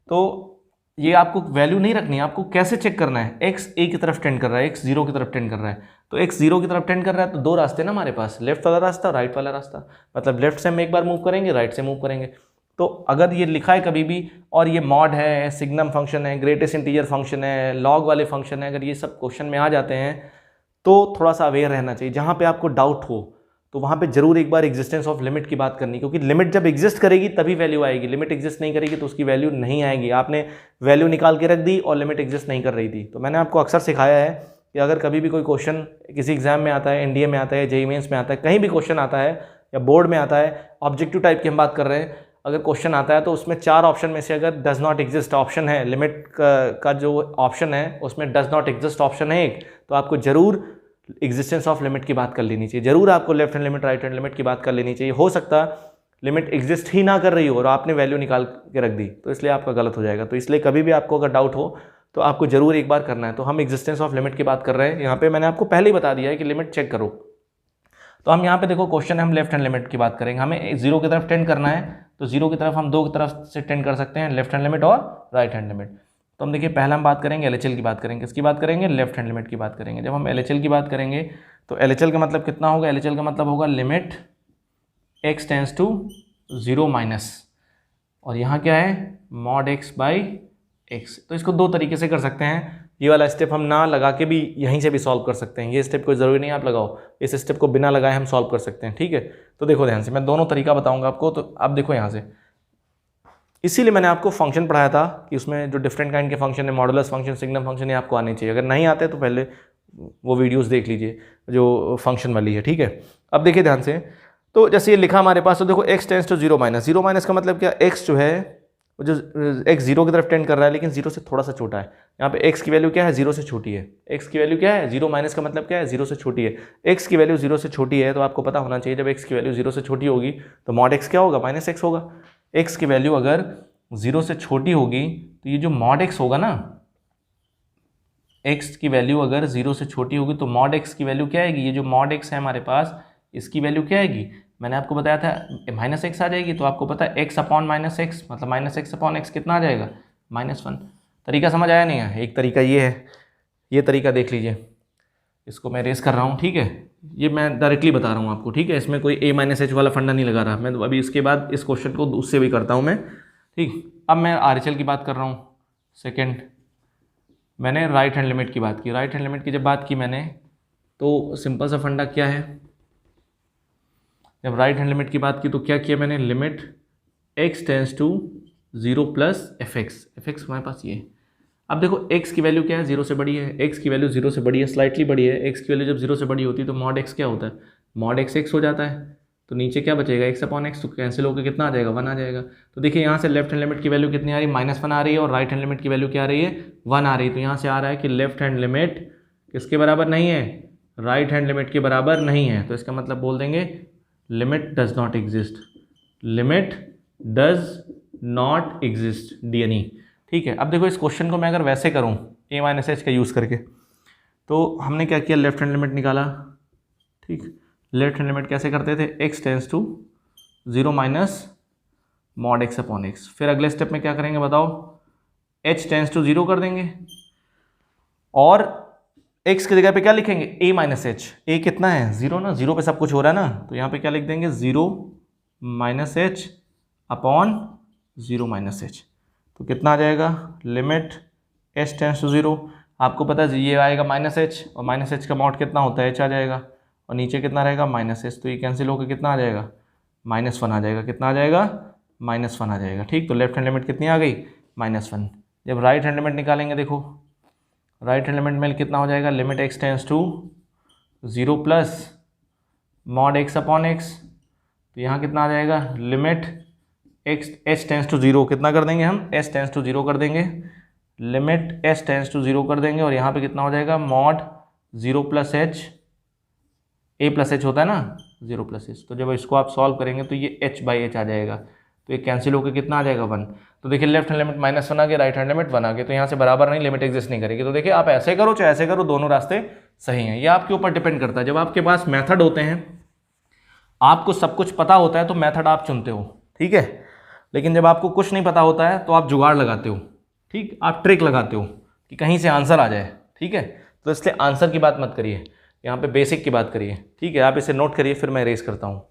तो ये आपको वैल्यू नहीं रखनी है, आपको कैसे चेक करना है, x a की तरफ टेंड कर रहा है, x 0 की तरफ टेंड कर रहा है, तो x 0 की तरफ टेंड कर रहा है तो दो रास्ते ना हमारे पास, लेफ्ट वाला रास्ता, राइट वाला रास्ता। मतलब लेफ्ट से हम एक बार मूव करेंगे, राइट से मूव करेंगे। तो अगर ये लिखा है कभी भी और ये मॉड है, सिग्नम फंक्शन है, ग्रेटेस्ट इंटीजर फंक्शन है, लॉग वाले फंक्शन है, अगर ये सब क्वेश्चन में आ जाते हैं तो थोड़ा सा अवेयर रहना चाहिए। जहाँ पे आपको डाउट हो तो वहाँ पे जरूर एक बार एग्जिस्टेंस ऑफ लिमिट की बात करनी, क्योंकि लिमिट जब एग्जिस्ट करेगी तभी वैल्यू आएगी, लिमिट एग्जिस्ट नहीं करेगी तो उसकी वैल्यू नहीं आएगी। आपने वैल्यू निकाल के रख दी और लिमिट एग्जिस्ट नहीं कर रही थी। तो मैंने आपको अक्सर सिखाया है कि अगर कभी भी कोई क्वेश्चन किसी एग्जाम में आता है, एनडीए में आता है, जेईई मेंस में आता है, कहीं भी क्वेश्चन आता है या बोर्ड में आता है, ऑब्जेक्टिव टाइप की हम बात कर रहे हैं, अगर क्वेश्चन आता है तो उसमें 4 ऑप्शन में से अगर डज नॉट एग्जिस्ट ऑप्शन है, लिमिट का जो ऑप्शन है उसमें डज नॉट एग्जिस्ट ऑप्शन है एक, तो आपको जरूर एग्जिस्टेंस ऑफ लिमिट की बात कर लेनी चाहिए। जरूर आपको left hand limit, right hand limit की बात कर लेनी चाहिए। हो सकता लिमिट एग्जिस्ट ही ना कर रही हो और आपने वैल्यू निकाल के रख दी, तो इसलिए आपका गलत हो जाएगा। तो इसलिए कभी भी आपको अगर डाउट हो तो आपको जरूर एक बार करना है। तो हम एग्जिस्टेंस ऑफ लिमिट की बात कर रहे हैं। यहाँ पे मैंने आपको पहले ही बता दिया है कि लिमिट चेक करो। तो हम यहाँ पे देखो क्वेश्चन है, हम लेफ्ट हैंड लिमिट की बात करेंगे। हमें 0 की तरफ टेंड करना है, तो 0 की तरफ हम 2 की तरफ से टेंड कर सकते हैं, लेफ्ट हैंड लिमिट और राइट हैंड लिमिट। तो हम देखिए पहला हम बात करेंगे एलएचएल की बात करेंगे, किसकी बात करेंगे, लेफ्ट हैंड लिमिट की बात करेंगे। जब हम एलएचएल की बात करेंगे तो एलएचएल का मतलब कितना होगा, एलएचएल का मतलब होगा limit x tends to 0 minus, और यहाँ क्या है मॉड x बाई x। तो इसको 2 तरीके से कर सकते हैं। ये वाला स्टेप हम ना लगा के भी यहीं से भी सॉल्व कर सकते हैं, ये स्टेप कोई ज़रूरी नहीं आप लगाओ, इस स्टेप को बिना लगाए हम सॉल्व कर सकते हैं, ठीक है। तो देखो ध्यान से, मैं दोनों तरीका बताऊंगा आपको। तो अब देखो यहाँ से, इसीलिए मैंने आपको फंक्शन पढ़ाया था कि उसमें जो डिफरेंट काइंड के फंक्शन है, मॉडुलस फंक्शन, सिग्नम फंक्शन, ये आपको आने चाहिए। अगर नहीं आते तो पहले वो वीडियोस देख लीजिए जो फंक्शन वाली है, ठीक है। अब देखिए ध्यान से, तो जैसे ये लिखा हमारे पास, तो देखो x tends to 0 minus, 0 minus का मतलब क्या, x जो है जो x 0 की तरफ टेंड कर रहा है लेकिन 0 से थोड़ा सा छोटा है। यहाँ पे x की वैल्यू क्या है, 0 से छोटी है। x की वैल्यू क्या है, 0 माइनस का मतलब क्या है, 0 से छोटी है। x की वैल्यू 0 से छोटी है तो आपको पता होना चाहिए जब x की वैल्यू 0 से छोटी होगी तो मॉड x क्या होगा, माइनस x होगा। x की वैल्यू अगर 0 से छोटी होगी तो ये जो मॉड x होगा ना, x की वैल्यू अगर 0 से छोटी होगी तो मॉड x की वैल्यू क्या आएगी, ये जो मॉड x है हमारे पास, इसकी वैल्यू क्या आएगी, मैंने आपको बताया था माइनस एक्स आ जाएगी। तो आपको पता है x अपॉन माइनस एक्स मतलब माइनस एक्स अपॉन एक्स कितना आ जाएगा, -1। तरीका समझ आया नहीं है, एक तरीका ये है, ये तरीका देख लीजिए, इसको मैं रेस कर रहा हूँ, ठीक है। ये मैं डायरेक्टली बता रहा हूँ आपको, ठीक है, इसमें कोई a माइनस एच वाला फंडा नहीं लगा रहा मैं। अभी इसके बाद इस क्वेश्चन को उससे भी करता हूँ मैं, ठीक। अब मैं RHL की बात कर रहा हूँ। सेकेंड, मैंने राइट हैंड लिमिट की बात की। राइट हैंड लिमिट की जब बात की मैंने, तो सिंपल सा फंडा क्या है, जब राइट हैंड लिमिट की बात की तो क्या किया मैंने, limit x tends to 0 plus fx हमारे पास ये। अब देखो x की वैल्यू क्या है, 0 से बड़ी है, x की वैल्यू 0 से बड़ी है, स्लाइटली बड़ी है। x की वैल्यू जब 0 से बड़ी होती है तो मॉड x क्या होता है, मॉड x हो जाता है। तो नीचे क्या बचेगा, x अपॉन x, तो कैंसिल होकर कितना आ जाएगा, 1 आ जाएगा। तो देखिए यहाँ से लेफ्ट हैंड लिमिट की वैल्यू कितनी आ रही है, -1 आ रही है, और राइट हैंड लिमिट की वैल्यू क्या आ रही है, 1 आ रही है। तो यहाँ से आ रहा है कि लेफ्ट हैंड लिमिट किसके बराबर नहीं है, राइट हैंड लिमिट के बराबर नहीं है। तो इसका मतलब बोल देंगे limit does not exist, limit does not exist, DNE, ठीक है। अब देखो इस क्वेश्चन को मैं अगर वैसे करूँ a माइनस एच का यूज़ करके, तो हमने क्या किया, लेफ्ट हैंड लिमिट निकाला, ठीक। लेफ्ट हैंड लिमिट कैसे करते थे, x tends to 0 minus mod x upon x। फिर अगले स्टेप में क्या करेंगे बताओ, h टेंस टू 0 कर देंगे, और x की जगह पे क्या लिखेंगे, a माइनस एच। a कितना है, 0 ना, 0 पे सब कुछ हो रहा है ना, तो यहाँ पे क्या लिख देंगे, 0 minus H upon 0 minus H. तो कितना आ जाएगा, लिमिट h टेंस टू 0, आपको पता है ये आएगा माइनस एच, और माइनस एच का मॉड कितना होता है, h आ जाएगा, और नीचे कितना रहेगा, माइनस एच। तो ये कैंसिल होकर कितना आ जाएगा, -1 आ जाएगा। कितना आ जाएगा, -1 आ जाएगा, ठीक। तो लेफ्ट हैंड लिमिट कितनी आ गई, -1। जब राइट हैंड लिमिट निकालेंगे, देखो राइट हैंड लिमिट में कितना हो जाएगा, limit x tends to 0 plus mod x upon x। तो यहाँ कितना आ जाएगा, लिमिट h टेंस टू 0 कितना कर देंगे हम, s टेंस टू 0 कर देंगे, लिमिट s टेंस टू 0 कर देंगे, और यहाँ पे कितना हो जाएगा, mod 0 plus h, a plus h होता है ना, 0 प्लस h। तो जब इसको आप सॉल्व करेंगे तो ये h बाई h आ जाएगा, तो ये कैंसिल होकर कितना आ जाएगा, 1। तो देखिए लेफ्ट हैंड लिमिट -1 आ गया, राइट हैंड लिमिट 1 आ गया, तो यहाँ से बराबर नहीं, लिमिट एग्जिस्ट नहीं करेगी। तो देखिए आप ऐसे करो चाहे ऐसे करो, दोनों रास्ते सही हैं, ये आपके ऊपर डिपेंड करता है। जब आपके पास मेथड होते हैं, आपको सब कुछ पता होता है तो मेथड आप चुनते हो, ठीक है। लेकिन जब आपको कुछ नहीं पता होता है तो आप जुगाड़ लगाते हो, ठीक, आप ट्रिक लगाते हो कि कहीं से आंसर आ जाए, ठीक है। तो इसलिए आंसर की बात मत करिए, यहाँ पे बेसिक की बात करिए, ठीक है। आप इसे नोट करिए, फिर मैं रेस करता हूँ।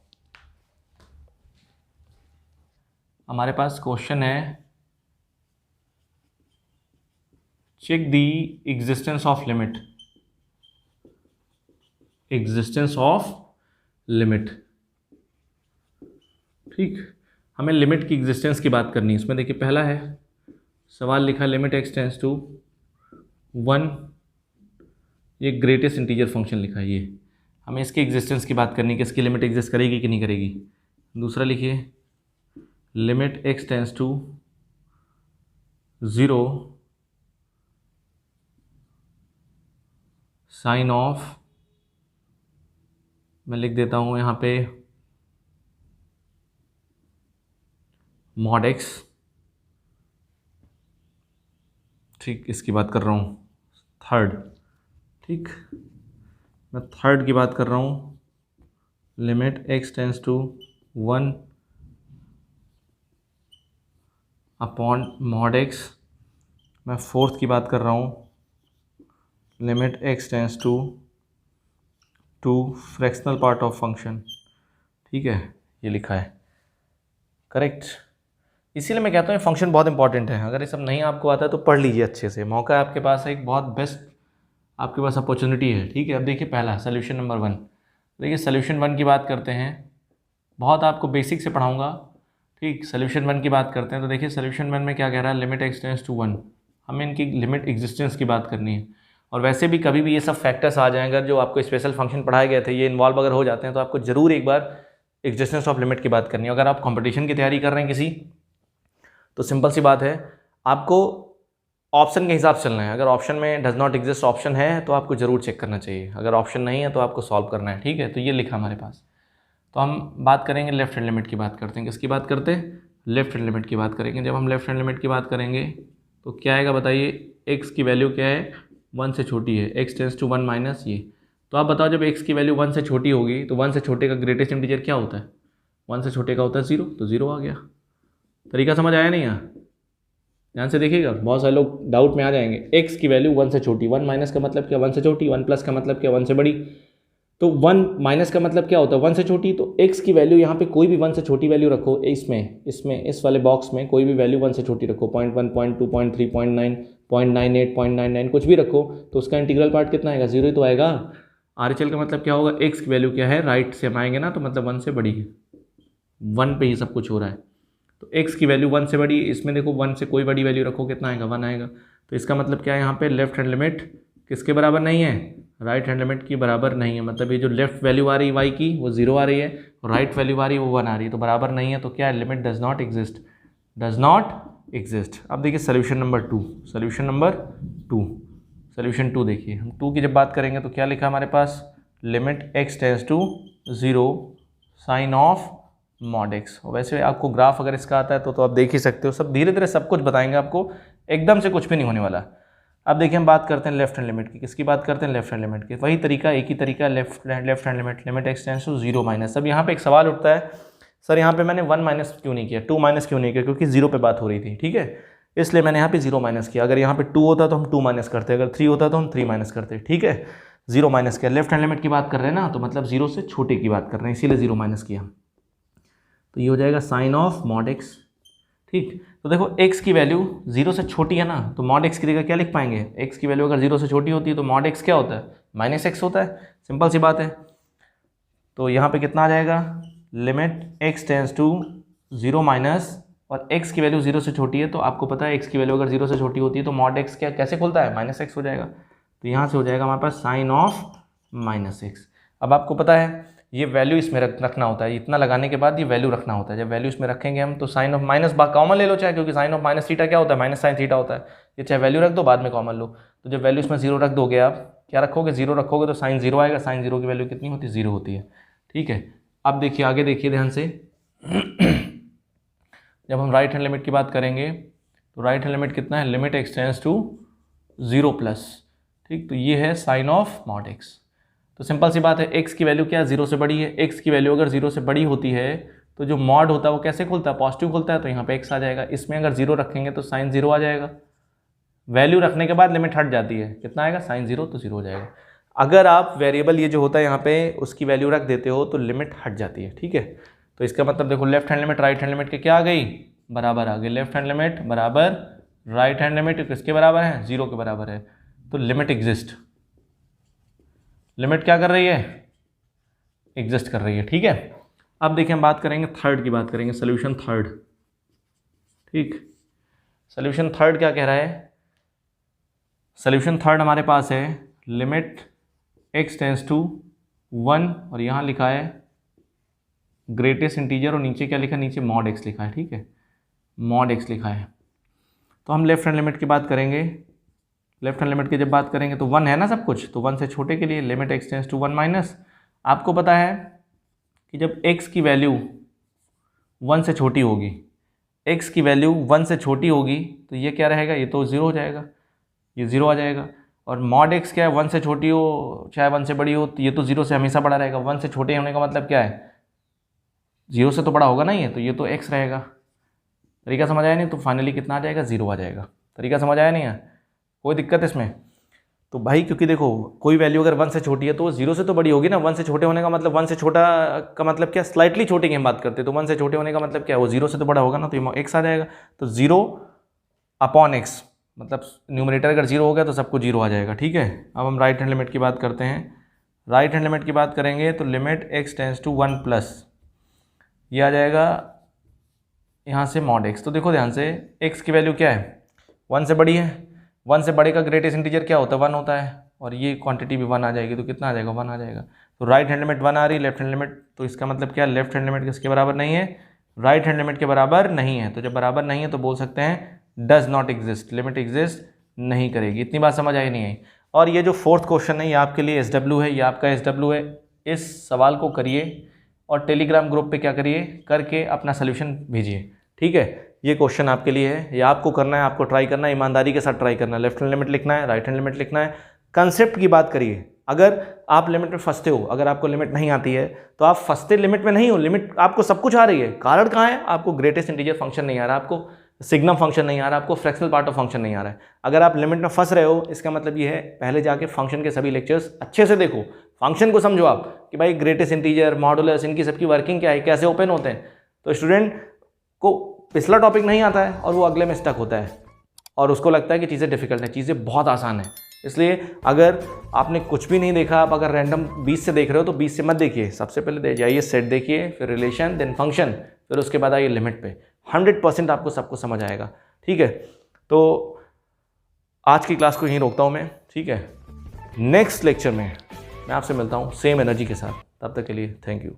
हमारे पास क्वेश्चन है check the existence of limit, existence of limit. ठीक, हमें लिमिट की एग्जिस्टेंस की बात करनी है। इसमें देखिए पहला है सवाल लिखा लिमिट एक्स टेंस टू 1, ये ग्रेटेस्ट इंटीजर फंक्शन लिखा है, ये हमें इसकी एग्जिस्टेंस की बात करनी है कि इसकी लिमिट एग्जिस्ट करेगी कि नहीं करेगी। दूसरा लिखिए limit x tends to 0 sine of, मैं लिख देता हूँ यहाँ पे मॉड एक्स। ठीक, इसकी बात कर रहा हूँ थर्ड। ठीक, मैं थर्ड की बात कर रहा हूँ limit x tends to 1 upon mod x. मैं फोर्थ की बात कर रहा हूँ limit x tends to 2 fractional part of function. ठीक है, ये लिखा है करेक्ट। इसीलिए मैं कहता हूँ ये फंक्शन बहुत इंपॉर्टेंट है। अगर ये सब नहीं आपको आता है तो पढ़ लीजिए अच्छे से, मौका है आपके पास, एक बहुत बेस्ट आपके पास अपॉर्चुनिटी है। ठीक है, अब देखिए पहला सोल्यूशन नंबर 1। देखिए सोल्यूशन 1 की बात करते हैं, बहुत आपको बेसिक से पढ़ाऊँगा। ठीक, सोल्यूशन 1 की बात करते हैं तो देखिए सोल्यूशन 1 में क्या कह रहा है, लिमिट एक्स टेंस टू 1, हमें इनकी लिमिट एग्जिस्टेंस की बात करनी है। और वैसे भी कभी भी ये सब फैक्टर्स आ जाएंगे, जो आपको स्पेशल फंक्शन पढ़ाए गए थे ये इन्वॉल्व अगर हो जाते हैं तो आपको जरूर एक बार एग्जिस्टेंस ऑफ लिमिट की बात करनी है। अगर आप कंपटीशन की तैयारी कर रहे हैं किसी, तो सिंपल सी बात है, आपको ऑप्शन के हिसाब से चलना है। अगर ऑप्शन में डज नॉट एग्जिस्ट ऑप्शन है तो आपको जरूर चेक करना चाहिए, अगर ऑप्शन नहीं है तो आपको सॉल्व करना है। ठीक है, तो ये लिखा हमारे पास। तो हम बात करेंगे लेफ्ट हैंड लिमिट की बात करते हैं। किसकी बात करते हैं, लेफ्ट हैंड लिमिट की बात करेंगे। जब हम लेफ्ट हैंड लिमिट की बात करेंगे तो क्या आएगा बताइए, एक्स की वैल्यू क्या है, 1 से छोटी है, एक्स टेंस टू 1 माइनस ये। तो आप बताओ जब एक्स की वैल्यू 1 से छोटी होगी तो 1 से छोटे का ग्रेटेस्ट इंटीजर क्या होता है, 1 से छोटे का होता है 0, तो 0 आ गया। तरीका समझ आया नहीं यहाँ, ध्यान से देखिएगा, बहुत सारे लोग डाउट में आ जाएंगे। एक्स की वैल्यू 1 से छोटी, 1 माइनस का मतलब क्या, 1 से छोटी, 1 प्लस का मतलब क्या, 1 से बड़ी। तो 1 माइनस का मतलब क्या होता है, 1 से छोटी। तो x की वैल्यू यहाँ पे कोई भी 1 से छोटी वैल्यू रखो, इसमें इस वाले बॉक्स में कोई भी वैल्यू 1 से छोटी रखो, 0.1, 0.2, 0.3, 0.9, 0.98, 0.99 कुछ भी रखो, तो उसका इंटीग्रल पार्ट कितना आएगा, 0 ही तो आएगा। RHL का मतलब क्या होगा, x की वैल्यू क्या है, राइट से हम आएंगे ना, तो मतलब 1 से बड़ी है, 1 पे ही सब कुछ हो रहा है। तो x की वैल्यू 1 से बड़ी, इसमें देखो 1 से कोई बड़ी वैल्यू रखो, कितना आएगा, 1 आएगा। तो इसका मतलब क्या है, यहाँ पे लेफ्ट हैंड लिमिट किसके बराबर नहीं है, राइट हैंड लिमिट की बराबर नहीं है। मतलब ये जो लेफ्ट वैल्यू आ रही है y की वो 0 आ रही है, और राइट वैल्यू आ रही है वो 1 आ रही है, तो बराबर नहीं है। तो क्या है, limit does not exist, does not exist. अब देखिए solution number 2, solution number 2, solution 2 देखिए, हम 2 की जब बात करेंगे तो क्या लिखा हमारे पास, limit x tends to 0 sine of mod x. और वैसे आपको ग्राफ अगर इसका आता है तो आप देख ही सकते हो, सब धीरे धीरे सब कुछ बताएंगे आपको, एकदम से कुछ भी नहीं होने वाला। अब देखिए हम बात करते हैं लेफ्ट हैंड लिमिट की। किसकी बात करते हैं, लेफ्ट हैंड लिमिट की। वही तरीका, एक ही तरीका, left hand limit, limit x tends to 0 minus. अब यहाँ पे एक सवाल उठता है, सर यहाँ पे मैंने 1 माइनस क्यों नहीं किया, 2 माइनस क्यों नहीं किया, क्योंकि 0 पे बात हो रही थी। ठीक है, इसलिए मैंने यहाँ पे 0 माइनस किया। अगर यहाँ पे 2 होता तो हम 2 माइनस करते, अगर 3 होता तो हम 3 माइनस करते। ठीक है, 0 माइनस किया, लेफ्ट हैंड लिमिट की बात कर रहे हैं ना, तो मतलब 0 से छोटे की बात कर रहे हैं, इसीलिए 0 माइनस किया। तो ये हो जाएगा साइन ऑफ मॉड एक्स। ठीक, तो देखो x की वैल्यू 0 से छोटी है ना, तो मॉड x की जगह क्या लिख पाएंगे, x की वैल्यू अगर 0 से छोटी होती है तो मॉड x क्या होता है, माइनस एक्स होता है, सिंपल सी बात है। तो यहाँ पे कितना आ जाएगा, limit x tends to 0 minus, और x की वैल्यू 0 से छोटी है, तो आपको पता है x की वैल्यू अगर 0 से छोटी होती है तो मॉड x क्या कैसे खुलता है, माइनस एक्स हो जाएगा। तो यहाँ से हो जाएगा हमारे पास साइन ऑफ माइनस एक्स। अब आपको पता है ये वैल्यू इसमें रखना होता है, इतना लगाने के बाद ये वैल्यू रखना होता है। जब वैल्यू इसमें रखेंगे हम तो साइन ऑफ माइनस कॉमन ले लो चाहे, क्योंकि साइन ऑफ माइनस थीटा क्या होता है, माइनस साइन थीटा होता है। ये चाहे वैल्यू रख दो, बाद में कॉमन लो। तो जब वैल्यू इसमें 0 रख दोगे, आप क्या रखोगे, 0 रखोगे तो साइन 0 आएगा। साइन 0 की वैल्यू कितनी होती है, 0 होती है। ठीक है, अब देखिए आगे देखिए ध्यान से जब हम राइट हैंड लिमिट की बात करेंगे तो राइट हैंड लिमिट कितना है, limit x tends to 0 plus. ठीक, तो ये है साइन ऑफ मॉड एक्स। तो सिंपल सी बात है, x की वैल्यू क्या है, 0 से बड़ी है। x की वैल्यू अगर 0 से बड़ी होती है तो जो मॉड होता है वो कैसे खुलता है, पॉजिटिव खुलता है, तो यहाँ पे x आ जाएगा। इसमें अगर 0 रखेंगे तो साइन 0 आ जाएगा। वैल्यू रखने के बाद लिमिट हट जाती है, कितना आएगा, साइन 0, तो 0 हो जाएगा। अगर आप वेरिएबल ये जो होता है यहाँ पे उसकी वैल्यू रख देते हो तो लिमिट हट जाती है। ठीक है, तो इसका मतलब देखो left hand limit right hand limit के क्या आ गई, बराबर आ गई, लेफ्ट हैंड लिमिट बराबर राइट हैंड लिमिट किसके बराबर है, 0 के बराबर है। तो लिमिट एग्जिस्ट, लिमिट क्या कर रही है, एग्जिस्ट कर रही है। ठीक है, अब देखिए हम बात करेंगे थर्ड की, बात करेंगे सोल्यूशन थर्ड। ठीक, सोल्यूशन थर्ड क्या कह रहा है, सोल्यूशन थर्ड हमारे पास है लिमिट x टेंस टू 1 और यहाँ लिखा है ग्रेटेस्ट इंटीजर और नीचे क्या लिखा है, नीचे मॉड x लिखा है। ठीक है, मॉड x लिखा है। तो हम लेफ्ट हैंड लिमिट की बात करेंगे, लेफ्ट हैंड लिमिट की जब बात करेंगे तो 1 है ना सब कुछ, तो 1 से छोटे के लिए limit x tends to 1 minus, आपको पता है कि जब x की वैल्यू 1 से छोटी होगी, x की वैल्यू 1 से छोटी होगी तो ये क्या रहेगा, ये तो 0 हो जाएगा, ये 0 आ जाएगा। और मॉड x क्या है, 1 से छोटी हो चाहे 1 से बड़ी हो तो ये तो 0 से हमेशा बड़ा रहेगा। 1 से छोटे होने का मतलब क्या है, 0 से तो बड़ा होगा ना ये, तो ये तो x रहेगा। तरीका समझ आया नहीं, तो फाइनली कितना आ जाएगा, 0 आ जाएगा। तरीका समझ आया नहीं है, कोई दिक्कत इसमें? तो भाई क्योंकि देखो कोई वैल्यू अगर 1 से छोटी है तो वो 0 से तो बड़ी होगी ना। 1 से छोटे होने का मतलब, 1 से छोटा का मतलब क्या, स्लाइटली छोटे की हम बात करते हैं, तो 1 से छोटे होने का मतलब क्या है, वो 0 से तो बड़ा होगा ना, तो ये x आ जाएगा। तो 0 अपॉन x, मतलब न्यूमरेटर अगर 0 हो गया तो सब कुछ 0 आ जाएगा। ठीक है, अब हम राइट हैंड लिमिट की बात करते हैं। राइट हैंड लिमिट की बात करेंगे तो limit x tends to 1 plus, ये आ जाएगा यहाँ से मॉड x। तो देखो ध्यान से, x की वैल्यू क्या है, 1 से बड़ी है, 1 से बड़े का ग्रेटेस्ट इंटीजर क्या होता है, 1 होता है, और ये क्वांटिटी भी 1 आ जाएगी, तो कितना आ जाएगा, 1 आ जाएगा। तो राइट हैंड लिमिट 1 आ रही, लेफ्ट हैंड लिमिट, तो इसका मतलब क्या, लेफ्ट हैंड लिमिट किसके बराबर नहीं है, राइट हैंड लिमिट के बराबर नहीं है। तो जब बराबर नहीं है तो बोल सकते हैं does not exist, limit exist नहीं करेगी। इतनी बात समझ आई नहीं आई? और ये जो फोर्थ क्वेश्चन है ये आपके लिए SW है, ये आपका SW है। इस सवाल को करिए और टेलीग्राम ग्रुप पे क्या करिए, करके अपना सोल्यूशन भेजिए। ठीक है, ये क्वेश्चन आपके लिए है, ये आपको करना है, आपको ट्राई करना है, ईमानदारी के साथ ट्राई करना है। लेफ्ट हैंड लिमिट लिखना है, राइट हैंड लिमिट लिखना है। कंसेप्ट की बात करिए, अगर आप लिमिट में फंसते हो, अगर आपको लिमिट नहीं आती है तो आप फंसते लिमिट में नहीं हो, लिमिट आपको सब कुछ आ रही है, कारण कहाँ है, आपको ग्रेटेस्ट इंटीजर फंक्शन नहीं आ रहा, आपको सिग्नम फंक्शन नहीं आ रहा, आपको फ्रैक्शनल पार्ट ऑफ फंक्शन नहीं आ रहा है। अगर आप लिमिट में फंस रहे हो, इसका मतलब ये है पहले जाके फंक्शन के सभी लेक्चर्स अच्छे से देखो, फंक्शन को समझो आप कि भाई ग्रेटेस्ट इंटीजर, मॉडुलस, इनकी सबकी वर्किंग क्या है, कैसे ओपन होते हैं। तो स्टूडेंट को पिछला टॉपिक नहीं आता है और वो अगले में स्टक होता है और उसको लगता है कि चीज़ें डिफिकल्ट हैं, चीज़ें बहुत आसान है। इसलिए अगर आपने कुछ भी नहीं देखा, आप अगर रैंडम 20 से देख रहे हो तो 20 से मत देखिए, सबसे पहले जाइए सेट देखिए, फिर रिलेशन, देन फंक्शन, फिर उसके बाद आइए लिमिट पे। 100% आपको सब कुछ समझ आएगा। ठीक है, तो आज की क्लास को यहीं रोकता हूँ मैं। ठीक है, नेक्स्ट लेक्चर में मैं आपसे मिलता हूँ सेम एनर्जी के साथ। तब तक के लिए थैंक यू।